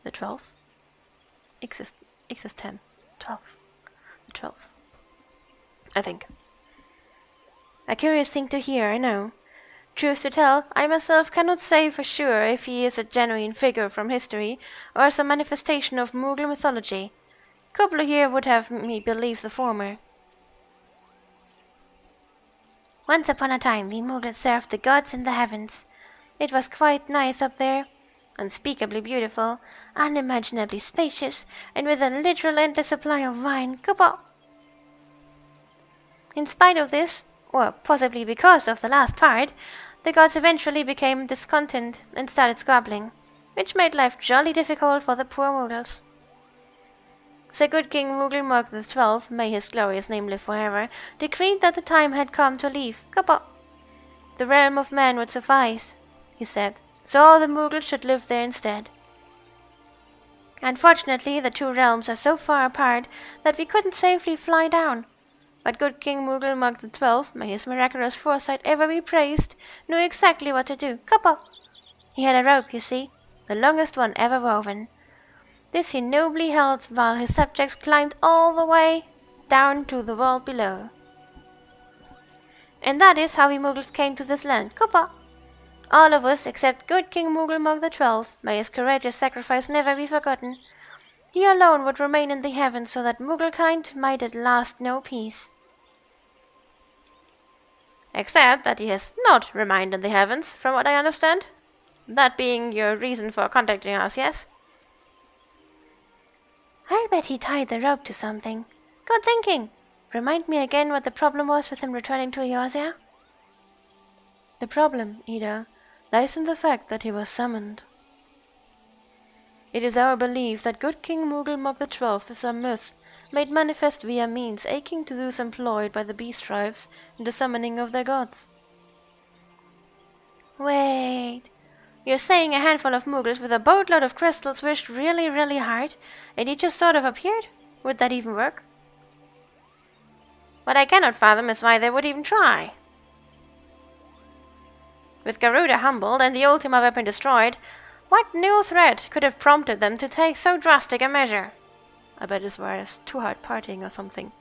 The 12th? Exist 10. 12. The 12th. I think. A curious thing to hear, I know. Truth to tell, I myself cannot say for sure if he is a genuine figure from history or some manifestation of Moogle mythology. Kubla here would have me believe the former. Once upon a time, we Moogles served the gods in the heavens. It was quite nice up there, unspeakably beautiful, unimaginably spacious, and with a literal endless supply of wine. Kubo! In spite of this, or possibly because of the last part, the gods eventually became discontent and started squabbling, which made life jolly difficult for the poor Moogles. So good King Moogle the 12th, may his glorious name live forever, decreed that the time had come to leave. Kubo! The realm of man would suffice, he said, so all the Moogles should live there instead. Unfortunately, the two realms are so far apart that we couldn't safely fly down. But good King Moogle the 12th, may his miraculous foresight ever be praised, knew exactly what to do. Kubo! He had a rope, you see, the longest one ever woven. This he nobly held while his subjects climbed all the way down to the world below. And that is how we Mughals came to this land. Cooper! All of us except good King Mughal Mog XII, may his courageous sacrifice never be forgotten. He alone would remain in the heavens so that Mughalkind might at last know peace. Except that he has not remained in the heavens, from what I understand. That being your reason for contacting us, yes? I'll bet he tied the rope to something. Good thinking. Remind me again what the problem was with him returning to Eorzea? The problem, Ida, lies in the fact that he was summoned. It is our belief that good King Mughal Mog XII is a myth made manifest via means akin to those employed by the beast tribes in the summoning of their gods. Wait, you're saying a handful of Mughals with a boatload of crystals wished really, really hard, and he just sort of appeared? Would that even work? What I cannot fathom is why they would even try. With Garuda humbled and the Ultima weapon destroyed, what new threat could have prompted them to take so drastic a measure? I bet it was too hard partying or something.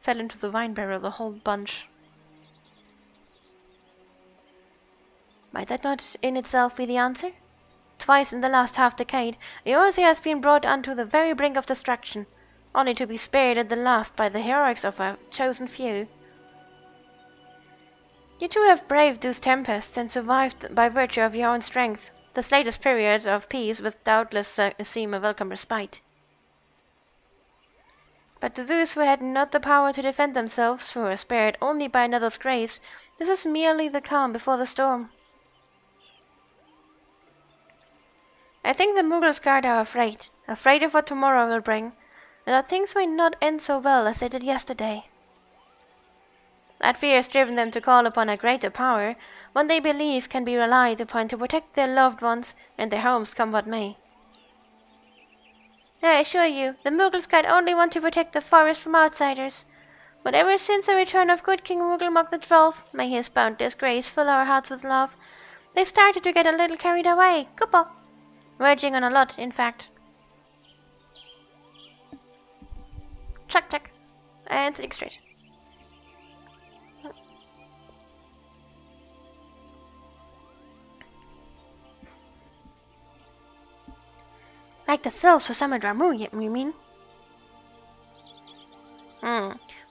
Fell into the wine barrel, the whole bunch. Might that not in itself be the answer? Twice in the last half-decade, Eorzea has been brought unto the very brink of destruction, only to be spared at the last by the heroics of a chosen few. You two have braved those tempests and survived by virtue of your own strength. This latest period of peace would doubtless seem a welcome respite. But to those who had not the power to defend themselves, who were spared only by another's grace, this is merely the calm before the storm. I think the Mughals guard are afraid of what tomorrow will bring, and that things may not end so well as they did yesterday. That fear has driven them to call upon a greater power, one they believe can be relied upon to protect their loved ones and their homes come what may. I assure you, the Mughals guard only want to protect the forest from outsiders. But ever since the return of good King Mughal Mog XII, may his boundless grace fill our hearts with love, they've started to get a little carried away. Kupo! Verging on a lot, in fact. Check. And sitting straight. Like the thrills for summoned Ramu, you mean?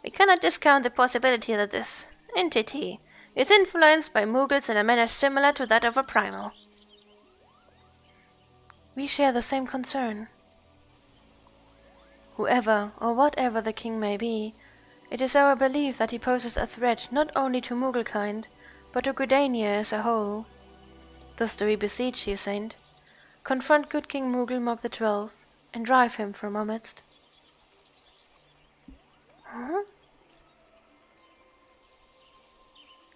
We cannot discount the possibility that this entity is influenced by Mughals in a manner similar to that of a primal. We share the same concern. Whoever or whatever the king may be, it is our belief that he poses a threat not only to Mughalkind, but to Gridania as a whole. Thus do we beseech you, Saint, confront good King Mughal Mog XII, and drive him from our midst.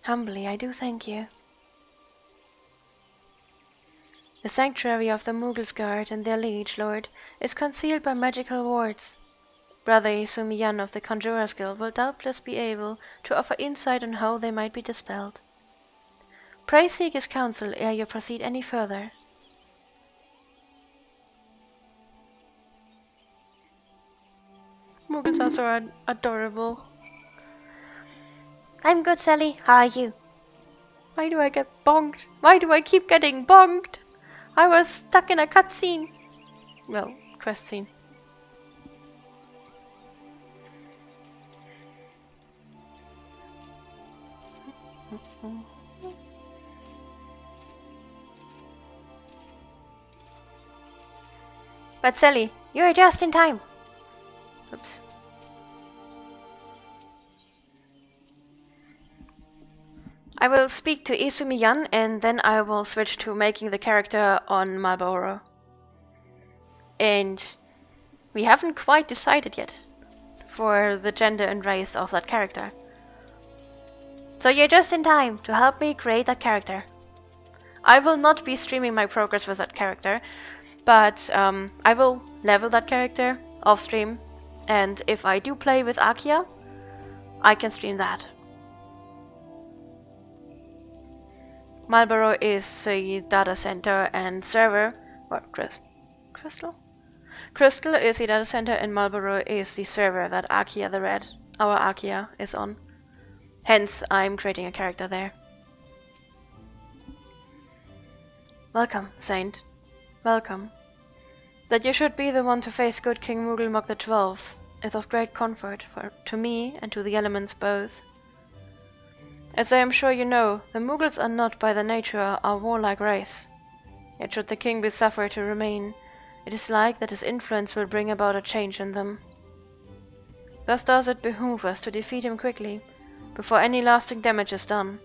Humbly, I do thank you. The sanctuary of the Mughals guard and their liege lord is concealed by magical wards. Brother Isumiyan of the Conjurer's Guild will doubtless be able to offer insight on how they might be dispelled. Pray seek his counsel ere you proceed any further. Mughals are so adorable. I'm good, Sally. How are you? Why do I get bonked? Why do I keep getting bonked? I was stuck in a cutscene. Well, quest scene. But Sally, you're just in time. Oops. I will speak to Isumiyan and then I will switch to making the character on Marlborough. And we haven't quite decided yet for the gender and race of that character. So you're just in time to help me create that character. I will not be streaming my progress with that character, but I will level that character off stream, and if I do play with Akia, I can stream that. Marlborough is a data center and server. What? Crystal? Crystal is the data center and Marlborough is the server that Arkia the Red, our Arkia, is on. Hence, I'm creating a character there. Welcome, Saint. Welcome. That you should be the one to face good King Mughal the XII is of great comfort to me and to the elements both. As I am sure you know, the Mughals are not by their nature a warlike race. Yet should the king be suffered to remain, it is like that his influence will bring about a change in them. Thus does it behoove us to defeat him quickly, before any lasting damage is done.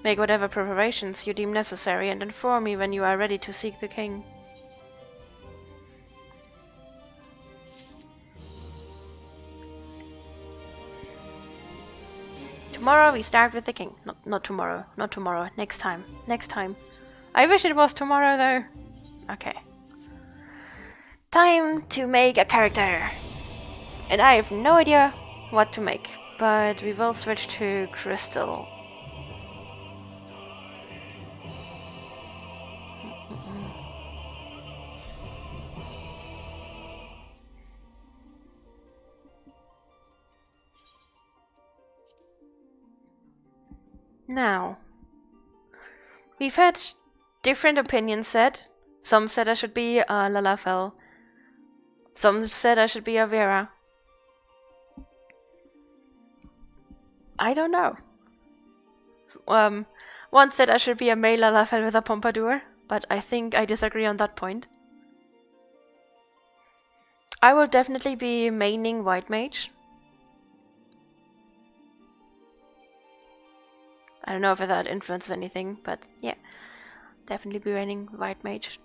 Make whatever preparations you deem necessary and inform me when you are ready to seek the king. Tomorrow we start with the king. Not tomorrow. Not tomorrow. Next time. Next time. I wish it was tomorrow though. Okay. Time to make a character. And I have no idea what to make. But we will switch to Crystal. Now, we've had different opinions said. Some said I should be a Lalafell. Some said I should be a Vera. I don't know. One said I should be a male Lalafell with a pompadour, but I think I disagree on that point. I will definitely be maining White Mage. I don't know if that influences anything, but yeah. Definitely be running White Mage.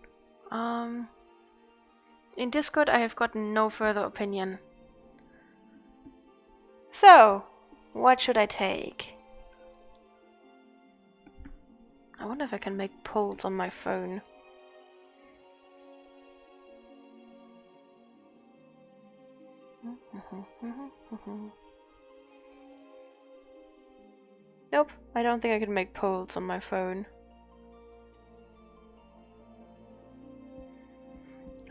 In Discord I have gotten no further opinion. So, what should I take? I wonder if I can make polls on my phone. Nope, I don't think I can make polls on my phone.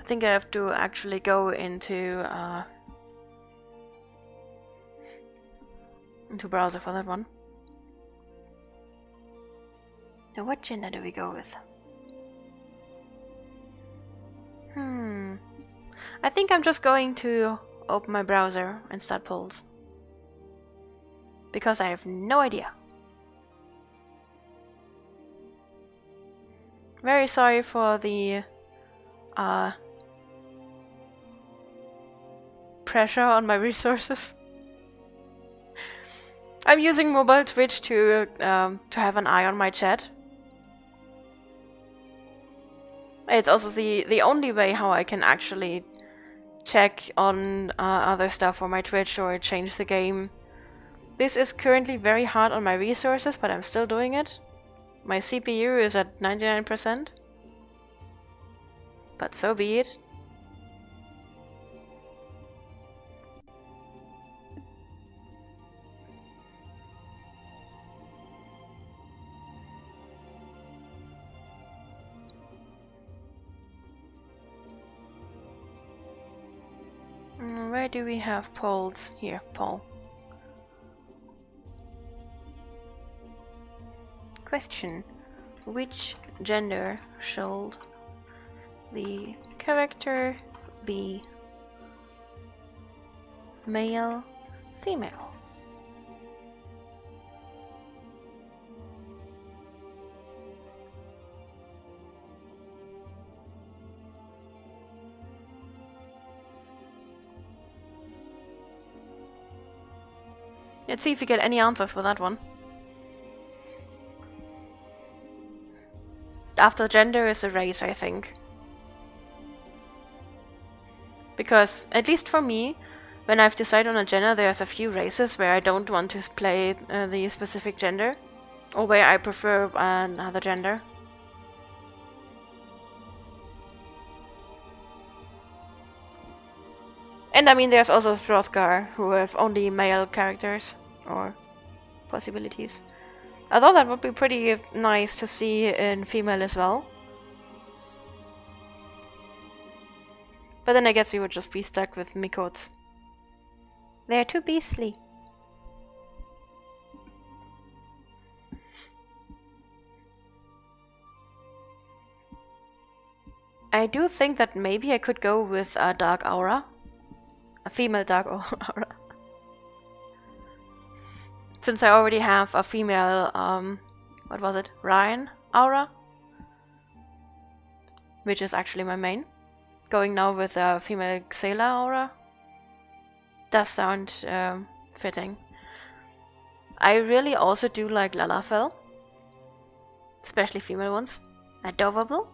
I think I have to actually go into browser for that one. Now what gender do we go with? I think I'm just going to open my browser and start polls. Because I have no idea. Very sorry for the pressure on my resources. I'm using mobile Twitch to have an eye on my chat. It's also the only way how I can actually check on other stuff on my Twitch or change the game. This is currently very hard on my resources, but I'm still doing it. My CPU is at 99%. But so be it. Where do we have polls? Here, poll. Question: which gender should the character be? Male, female? Let's see if we get any answers for that one. After gender is a race, I think. Because, at least for me, when I've decided on a gender, there's a few races where I don't want to play the specific gender, or where I prefer another gender. And I mean, there's also Hrothgar, who have only male characters, or possibilities. Although that would be pretty nice to see in female as well. But then I guess we would just be stuck with Mikots. They're too beastly. I do think that maybe I could go with a Dark Aura. A female Dark Aura. Since I already have a female, what was it? Ryan Aura? Which is actually my main. Going now with a female Xela Aura does sound fitting. I really also do like Lalafell. Especially female ones. Adorable.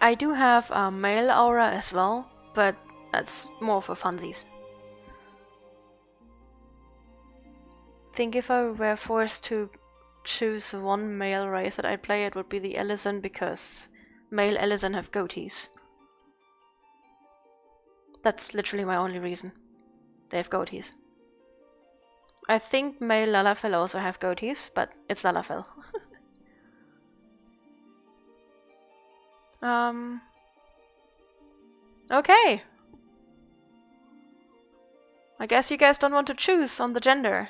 I do have a male aura as well, but that's more for funsies. I think if I were forced to choose one male race that I'd play, it would be the Elysian, because male Elysian have goatees. That's literally my only reason. They have goatees. I think male Lalafell also have goatees, but it's Lalafell. Okay. I guess you guys don't want to choose on the gender.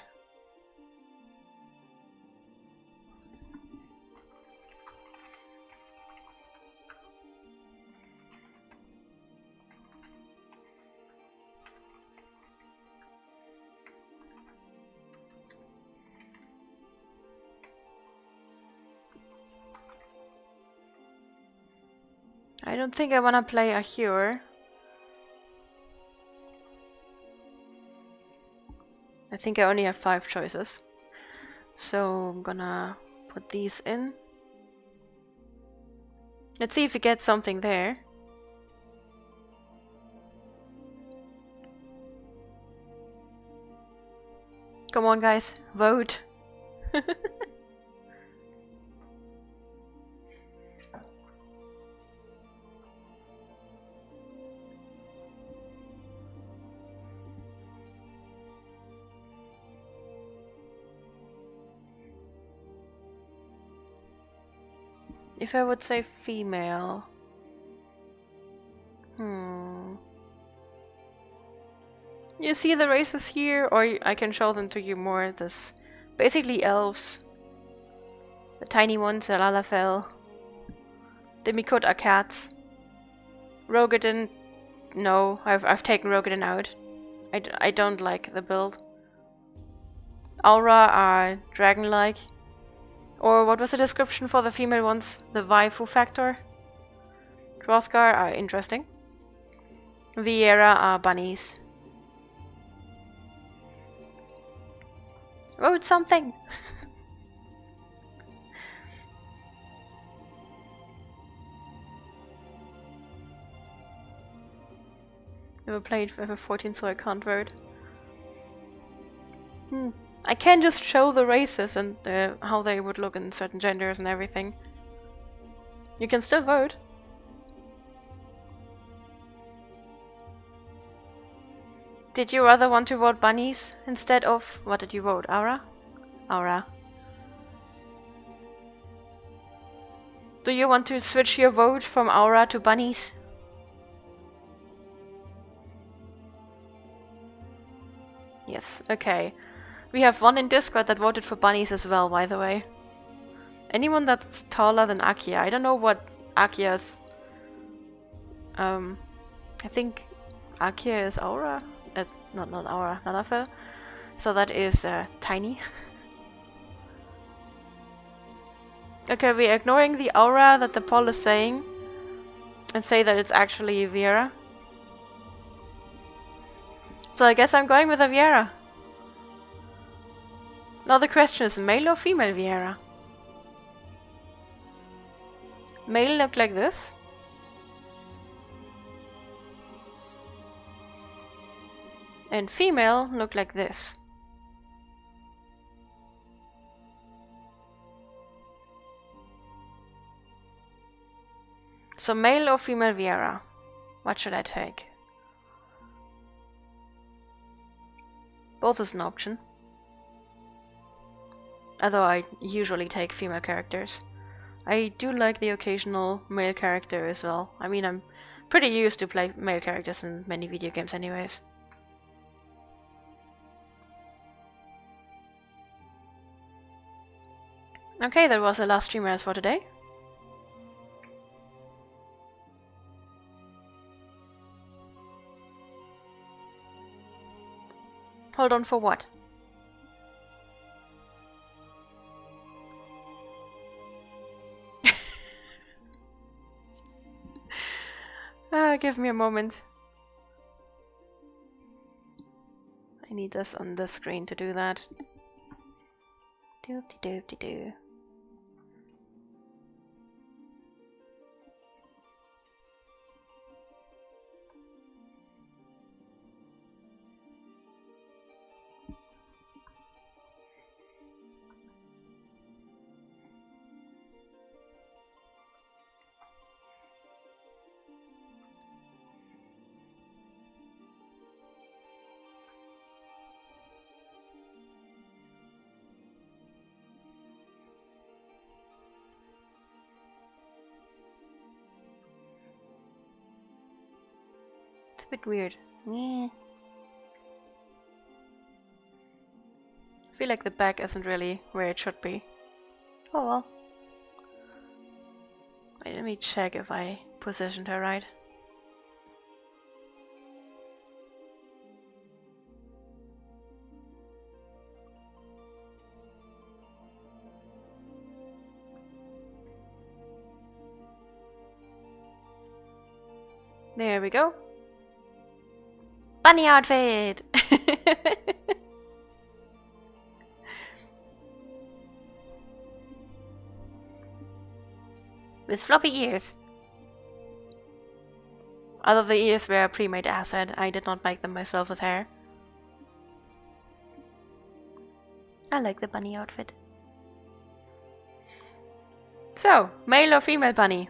I don't think I want to play a Hure. I think I only have 5 choices. So I'm gonna put these in. Let's see if we get something there. Come on guys, vote! If I would say female... You see the races here, or I can show them to you more. This basically elves. The tiny ones are Lalafell. The Mikot are cats. Rogadin... No, I've taken Rogadin out. I don't like the build. Aura are dragon-like. Or what was the description for the female ones? The waifu factor? Hrothgar are interesting. Viera are bunnies. Wrote something! Never played FF14, so I can't vote. I can just show the races and how they would look in certain genders and everything. You can still vote. Did you rather want to vote bunnies instead of... What did you vote? Aura? Aura. Do you want to switch your vote from Aura to bunnies? Yes, okay. We have one in Discord that voted for bunnies as well, by the way. Anyone that's taller than Akia. I don't know what Akia's... I think Akia is Aura? Not Aura, Lalafell. So that is tiny. Okay, we're ignoring the Aura that the poll is saying. And say that it's actually Viera. So I guess I'm going with a Viera. Now the question is, male or female Viera? Male look like this. And female look like this. So male or female Viera? What should I take? Both is an option. Although I usually take female characters. I do like the occasional male character as well. I mean, I'm pretty used to play male characters in many video games anyways. Okay, that was the last streamers for today. Hold on for what? Give me a moment. I need this on the screen to do that. Doop-de-doop-de-doo. It's a bit weird. Yeah. I feel like the back isn't really where it should be. Oh well. Wait, let me check if I positioned her right. There we go. Bunny outfit! With floppy ears. Although the ears were a pre-made asset, I did not make them myself with hair. I like the bunny outfit. So, male or female bunny?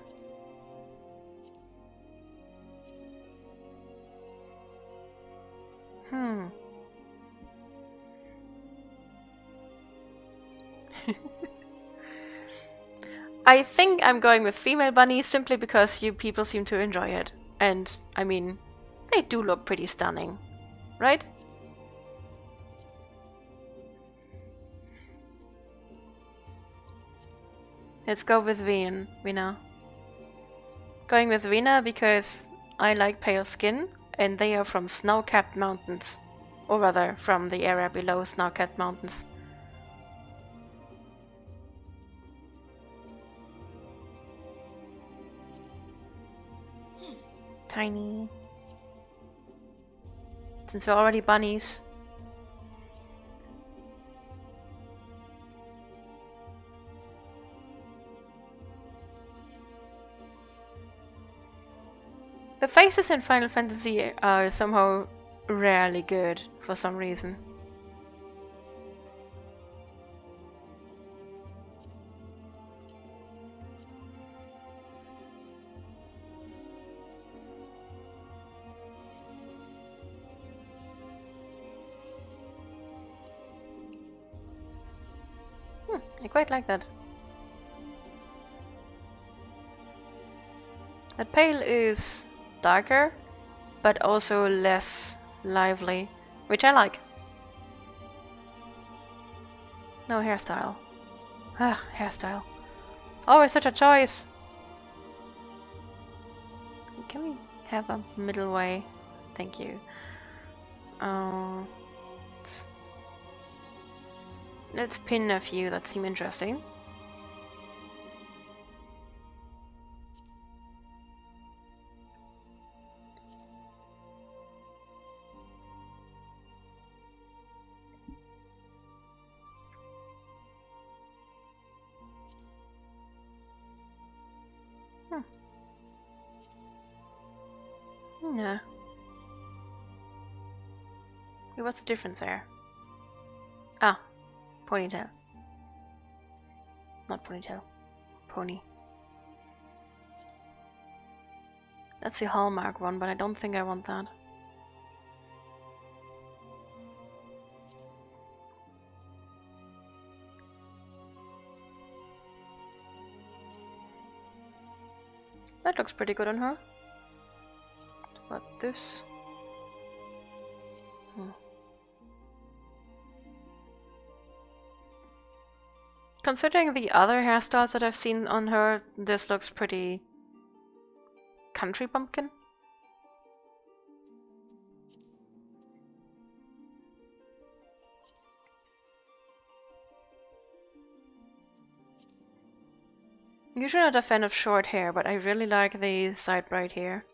I think I'm going with female bunny simply because you people seem to enjoy it. And, I mean, they do look pretty stunning, right? Let's go with Vina. Going with Vina because I like pale skin and they are from snow-capped mountains. Or rather, from the area below snow-capped mountains. Tiny. Since we're already bunnies. The faces in Final Fantasy are somehow rarely good for some reason. I quite like that. That pale is darker, but also less lively, which I like. No hairstyle. Ah, hairstyle. Always such a choice. Can we have a middle way? Thank you. Let's pin a few that seem interesting. No. Wait, what's the difference there? Ah, ponytail. Not ponytail. Pony. That's the Hallmark one, but I don't think I want that. That looks pretty good on her. What about this? Considering the other hairstyles that I've seen on her, this looks pretty country bumpkin. Usually not a fan of short hair, but I really like the side braid here.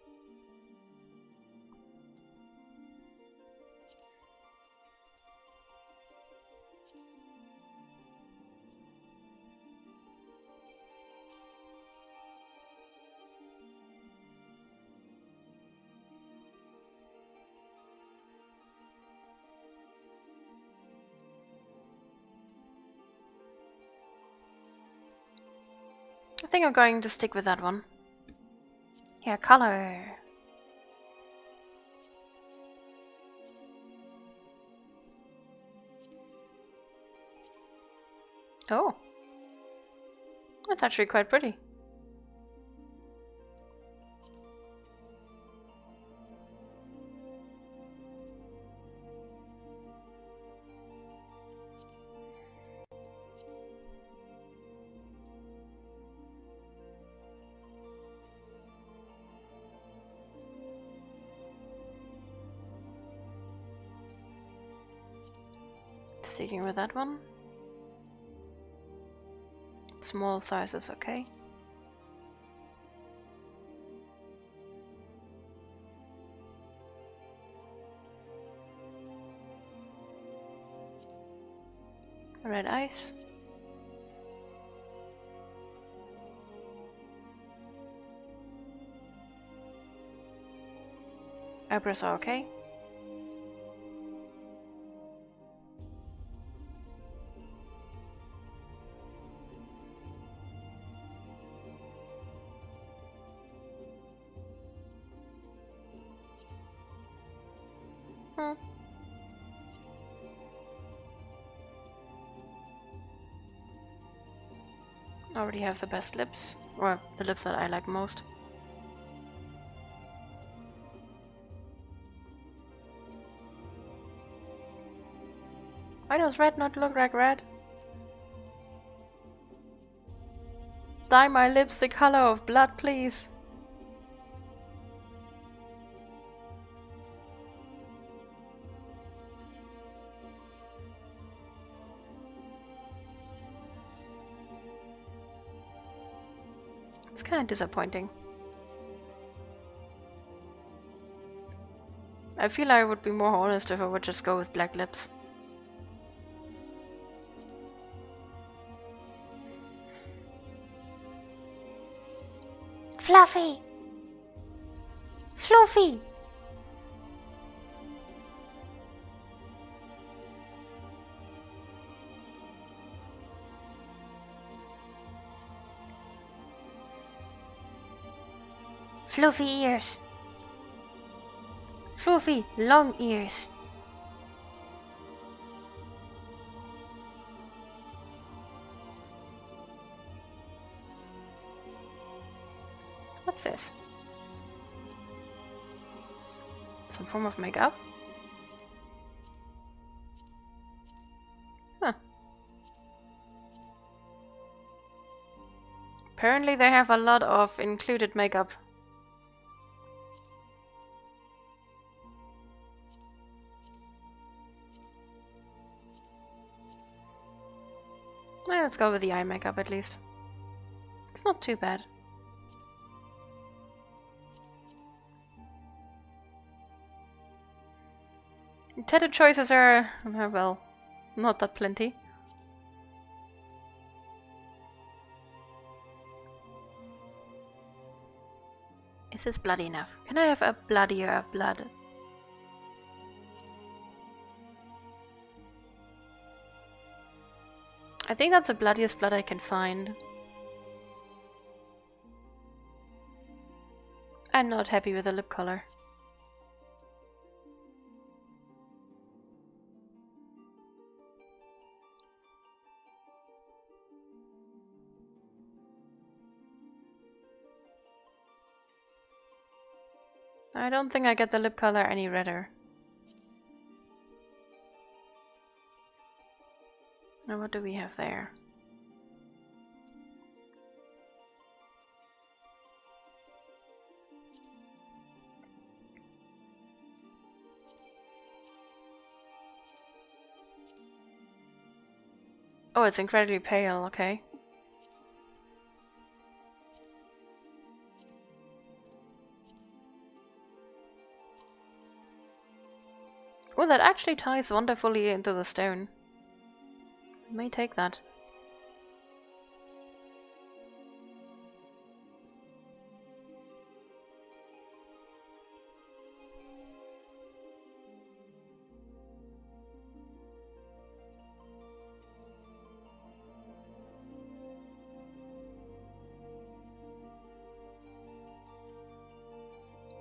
I think I'm going to stick with that one. Hair color. Oh. That's actually quite pretty. Sticking with that one. Small size is okay. Red eyes. Eyebrows are okay. Already have the best lips, or the lips that I like most. Why does red not look like red? Dye my lips the color of blood, please. It's kind of disappointing. I feel I would be more honest if I would just go with black lips. Fluffy! Fluffy! Fluffy ears. Fluffy long ears. What's this? Some form of makeup? Huh. Apparently they have a lot of included makeup. Well, let's go with the eye makeup at least. It's not too bad. Tattoo choices are, well, not that plenty. Is this bloody enough? Can I have a bloodier blood? I think that's the bloodiest blood I can find. I'm not happy with the lip color. I don't think I get the lip color any redder. Now what do we have there? Oh, it's incredibly pale, okay. Oh, that actually ties wonderfully into the stone. I may take that.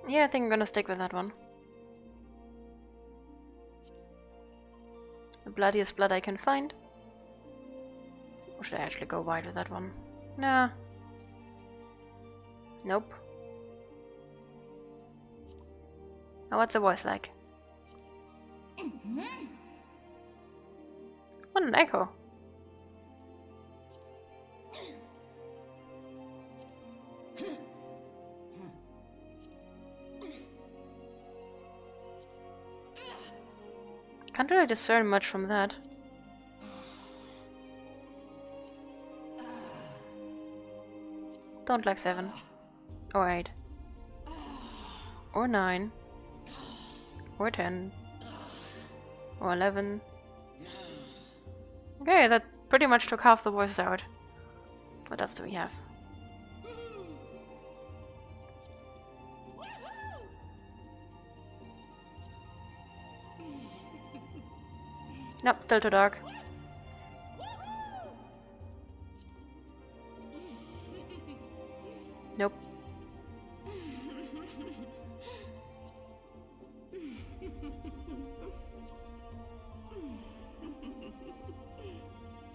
Yeah, I think I'm gonna stick with that one. The bloodiest blood I can find. Or should I actually go wide with that one? Nah. Nope. Oh, what's the voice like? What an echo. Can't really discern much from that. Don't like 7. Or 8. Or 9. Or 10. Or 11. Okay, that pretty much took half the voices out. What else do we have? Nope, still too dark. Nope.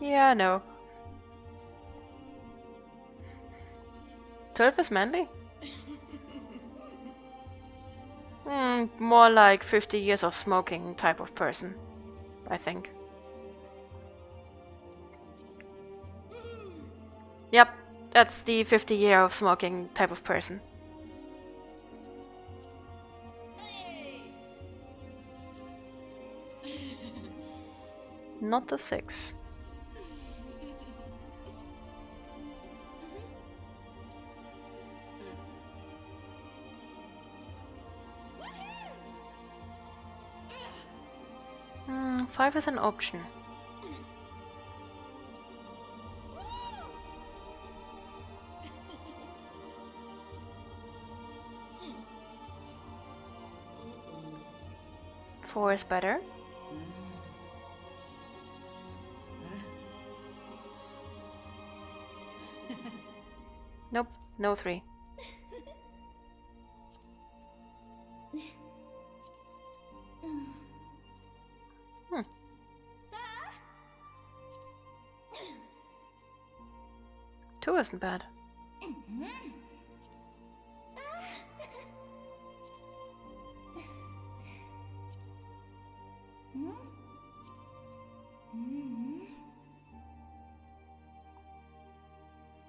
Yeah, no. 12 is manly? More like 50 years of smoking type of person, I think. Yep, that's the 50-year of smoking type of person. Not the 6. Hmm, 5 is an option. Four is better. Nope, no 3. Hmm. 2 isn't bad.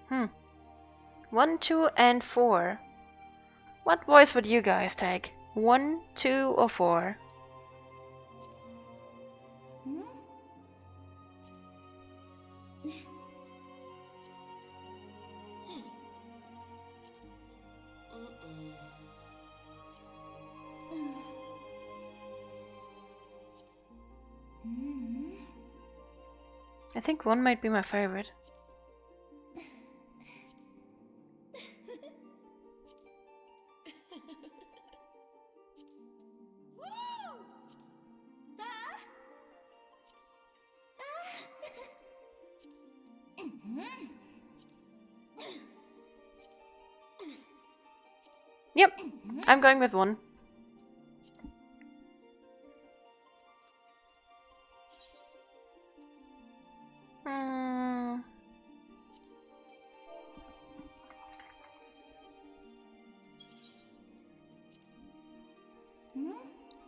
Hmm. 1, 2, and 4. What voice would you guys take? 1, 2, or 4? I think 1 might be my favorite. Yep, I'm going with 1.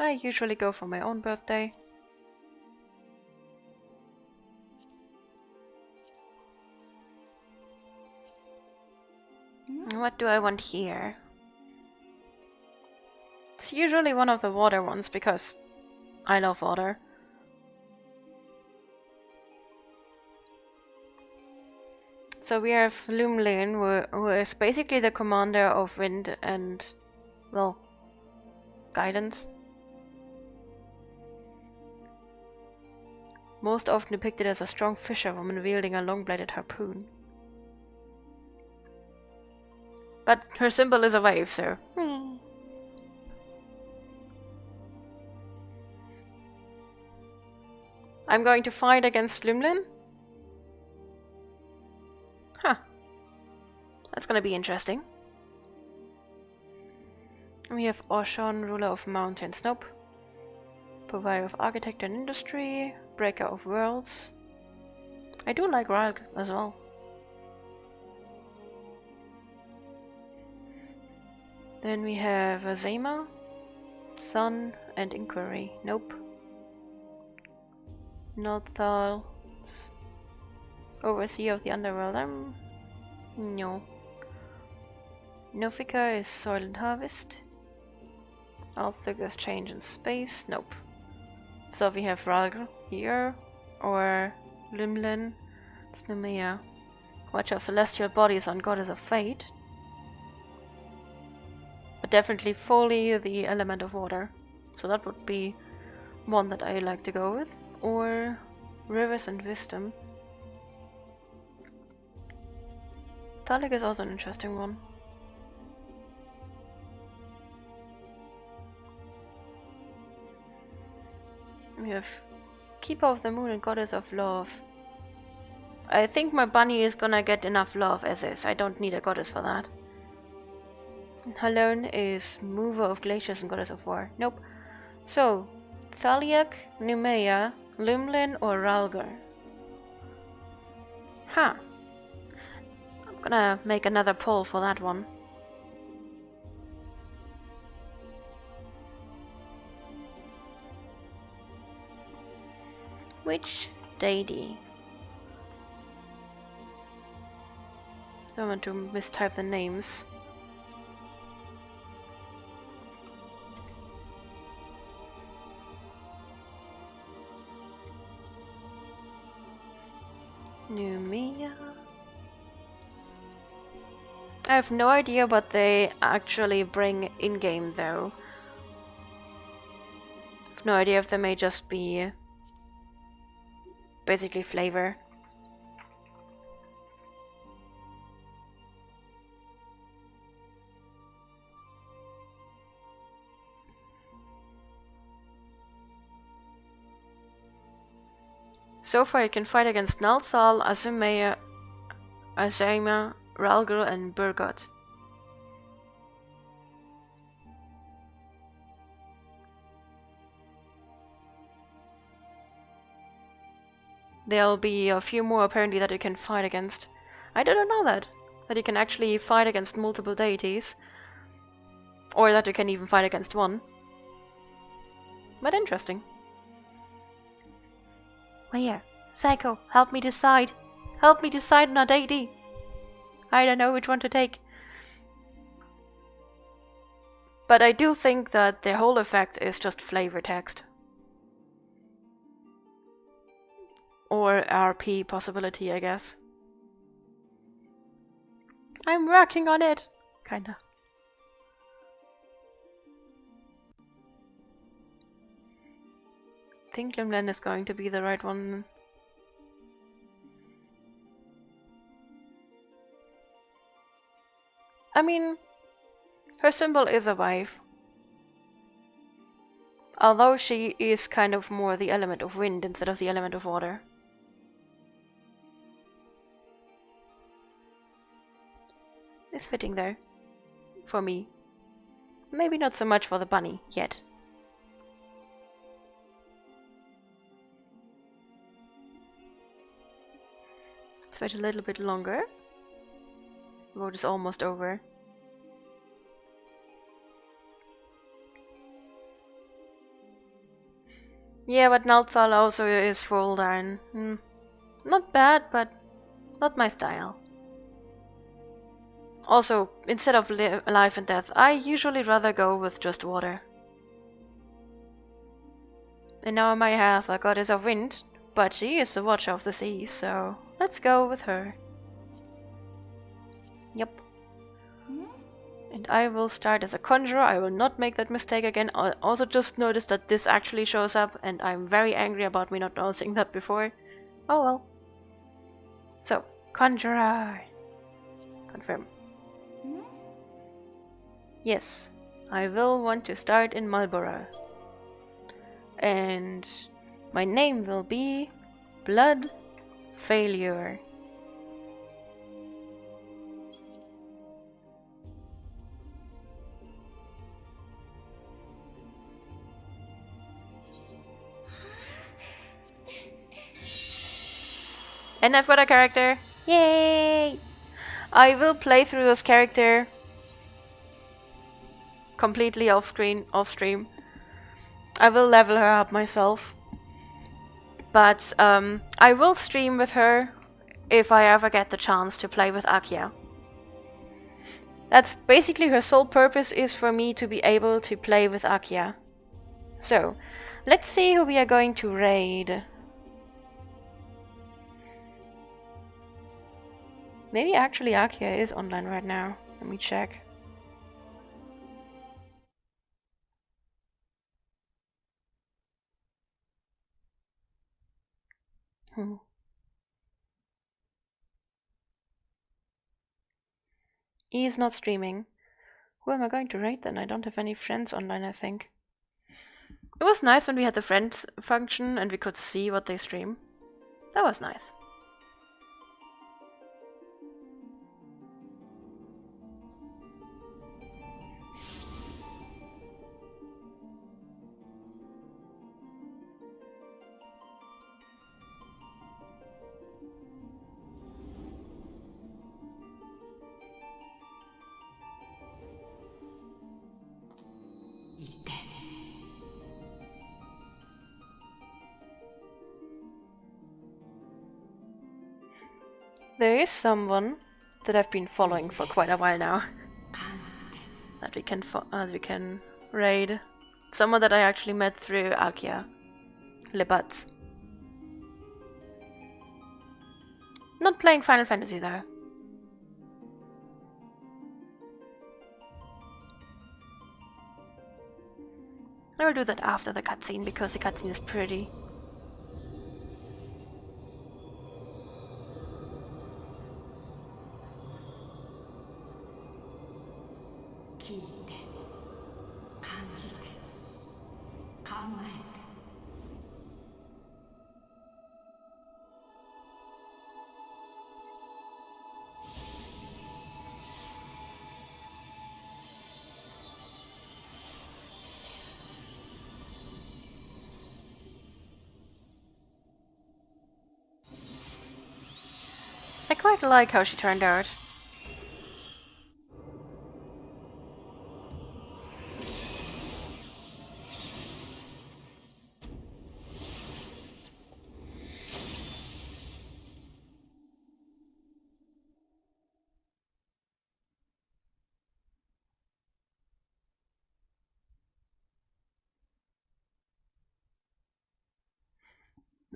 I usually go for my own birthday. What do I want here? It's usually one of the water ones because I love water. So we have Lumlin, who is basically the commander of wind and, well, guidance. Most often depicted as a strong fisherwoman wielding a long-bladed harpoon. But her symbol is a wave, so... I'm going to fight against Lumlin. Huh. That's gonna be interesting. We have Oshon, ruler of mountains. Nope. Provider of architecture and industry. Breaker of worlds. I do like Ralg as well. Then we have Azema, Sun, and Inquiry. Nope. Nothal, Overseer of the Underworld. No. Nofika is Soil and Harvest. Althugger's Change in Space. Nope. So we have Ralg here, or Limlin. It's Numea. Watcher of Celestial Bodies and Goddess of Fate. But definitely fully the element of water. So that would be one that I like to go with. Or Rivers and Wisdom. Thalik is also an interesting one. We have Keeper of the Moon and Goddess of Love. I think my bunny is gonna get enough love as is. I don't need a goddess for that. Halone is Mover of Glaciers and Goddess of War. Nope. So, Thaliak, Numea, Lumlin, or Ralgar? Huh. I'm gonna make another poll for that one. Which deity? Don't want to mistype the names. Numea. I have no idea what they actually bring in-game though. I have no idea if they may just be basically flavor. So far you can fight against Nalthal, Azema, Ralgr, and Burgot. There'll be a few more apparently that you can fight against. I didn't know that you can actually fight against multiple deities. Or that you can even fight against one. But interesting. Well, yeah. Psycho, help me decide. Help me decide on a deity. I don't know which one to take. But I do think that the whole effect is just flavor text. Or RP possibility, I guess. I'm working on it. Kinda. I think Limlen is going to be the right one. I mean, her symbol is a wife. Although she is kind of more the element of wind instead of the element of water. It's fitting though. For me. Maybe not so much for the bunny, yet. Let's wait a little bit longer. The vote is almost over. Yeah, but Nalthal also is full down. Not bad, but not my style. Also, instead of life and death, I usually rather go with just water. And now I might have a goddess of wind, but she is the watcher of the sea, so let's go with her. Yep. And I will start as a conjurer. I will not make that mistake again. I also just noticed that this actually shows up, and I'm very angry about me not noticing that before. Oh well. So, conjurer. Confirm. Yes, I will want to start in Marlborough. And my name will be Blood Failure. And I've got a character. Yay! I will play through this character completely off stream. I will level her up myself. But I will stream with her if I ever get the chance to play with Akia. That's basically her sole purpose, is for me to be able to play with Akia. So, let's see who we are going to raid. Maybe actually Akia is online right now. Let me check. He is not streaming. Who am I going to raid then? I don't have any friends online, I think. It was nice when we had the friends function and we could see what they stream. That was nice. There is someone that I've been following for quite a while now that we can raid. Someone that I actually met through Akia. Libats. Not playing Final Fantasy though. I will do that after the cutscene because the cutscene is pretty. I quite like how she turned out.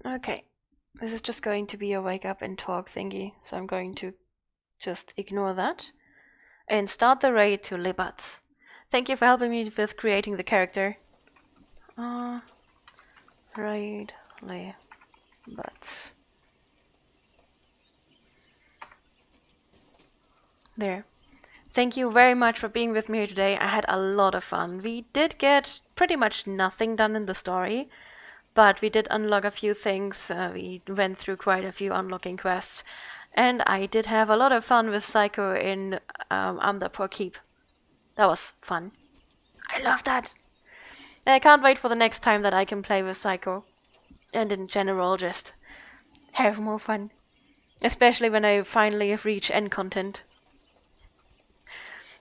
Okay, this is just going to be a wake up and talk thingy, so I'm going to just ignore that and start the raid to Libats. Thank you for helping me with creating the character. Raid Libats. There. Thank you very much for being with me here today. I had a lot of fun. We did get pretty much nothing done in the story, but we did unlock a few things. We went through quite a few unlocking quests, and I did have a lot of fun with Psycho in Amdapur Keep. That was fun. I love that. And I can't wait for the next time that I can play with Psycho, and in general just have more fun. Especially when I finally reach end content.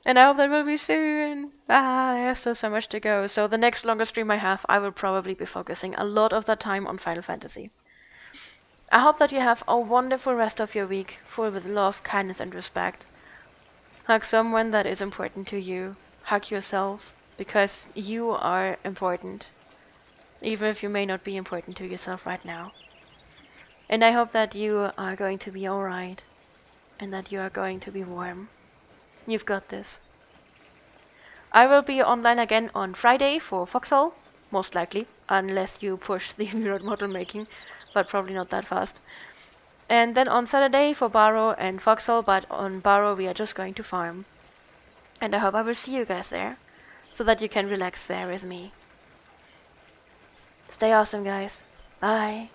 And I hope that will be soon. There's still so much to go. So the next longer stream I have, I will probably be focusing a lot of that time on Final Fantasy. I hope that you have a wonderful rest of your week, full with love, kindness, and respect. Hug someone that is important to you. Hug yourself, because you are important, even if you may not be important to yourself right now. And I hope that you are going to be alright, and that you are going to be warm. You've got this. I will be online again on Friday for Foxhole, most likely, unless you push the Mirror model making, but probably not that fast. And then on Saturday for Barrow and Foxhole, but on Barrow we are just going to farm. And I hope I will see you guys there, so that you can relax there with me. Stay awesome, guys. Bye.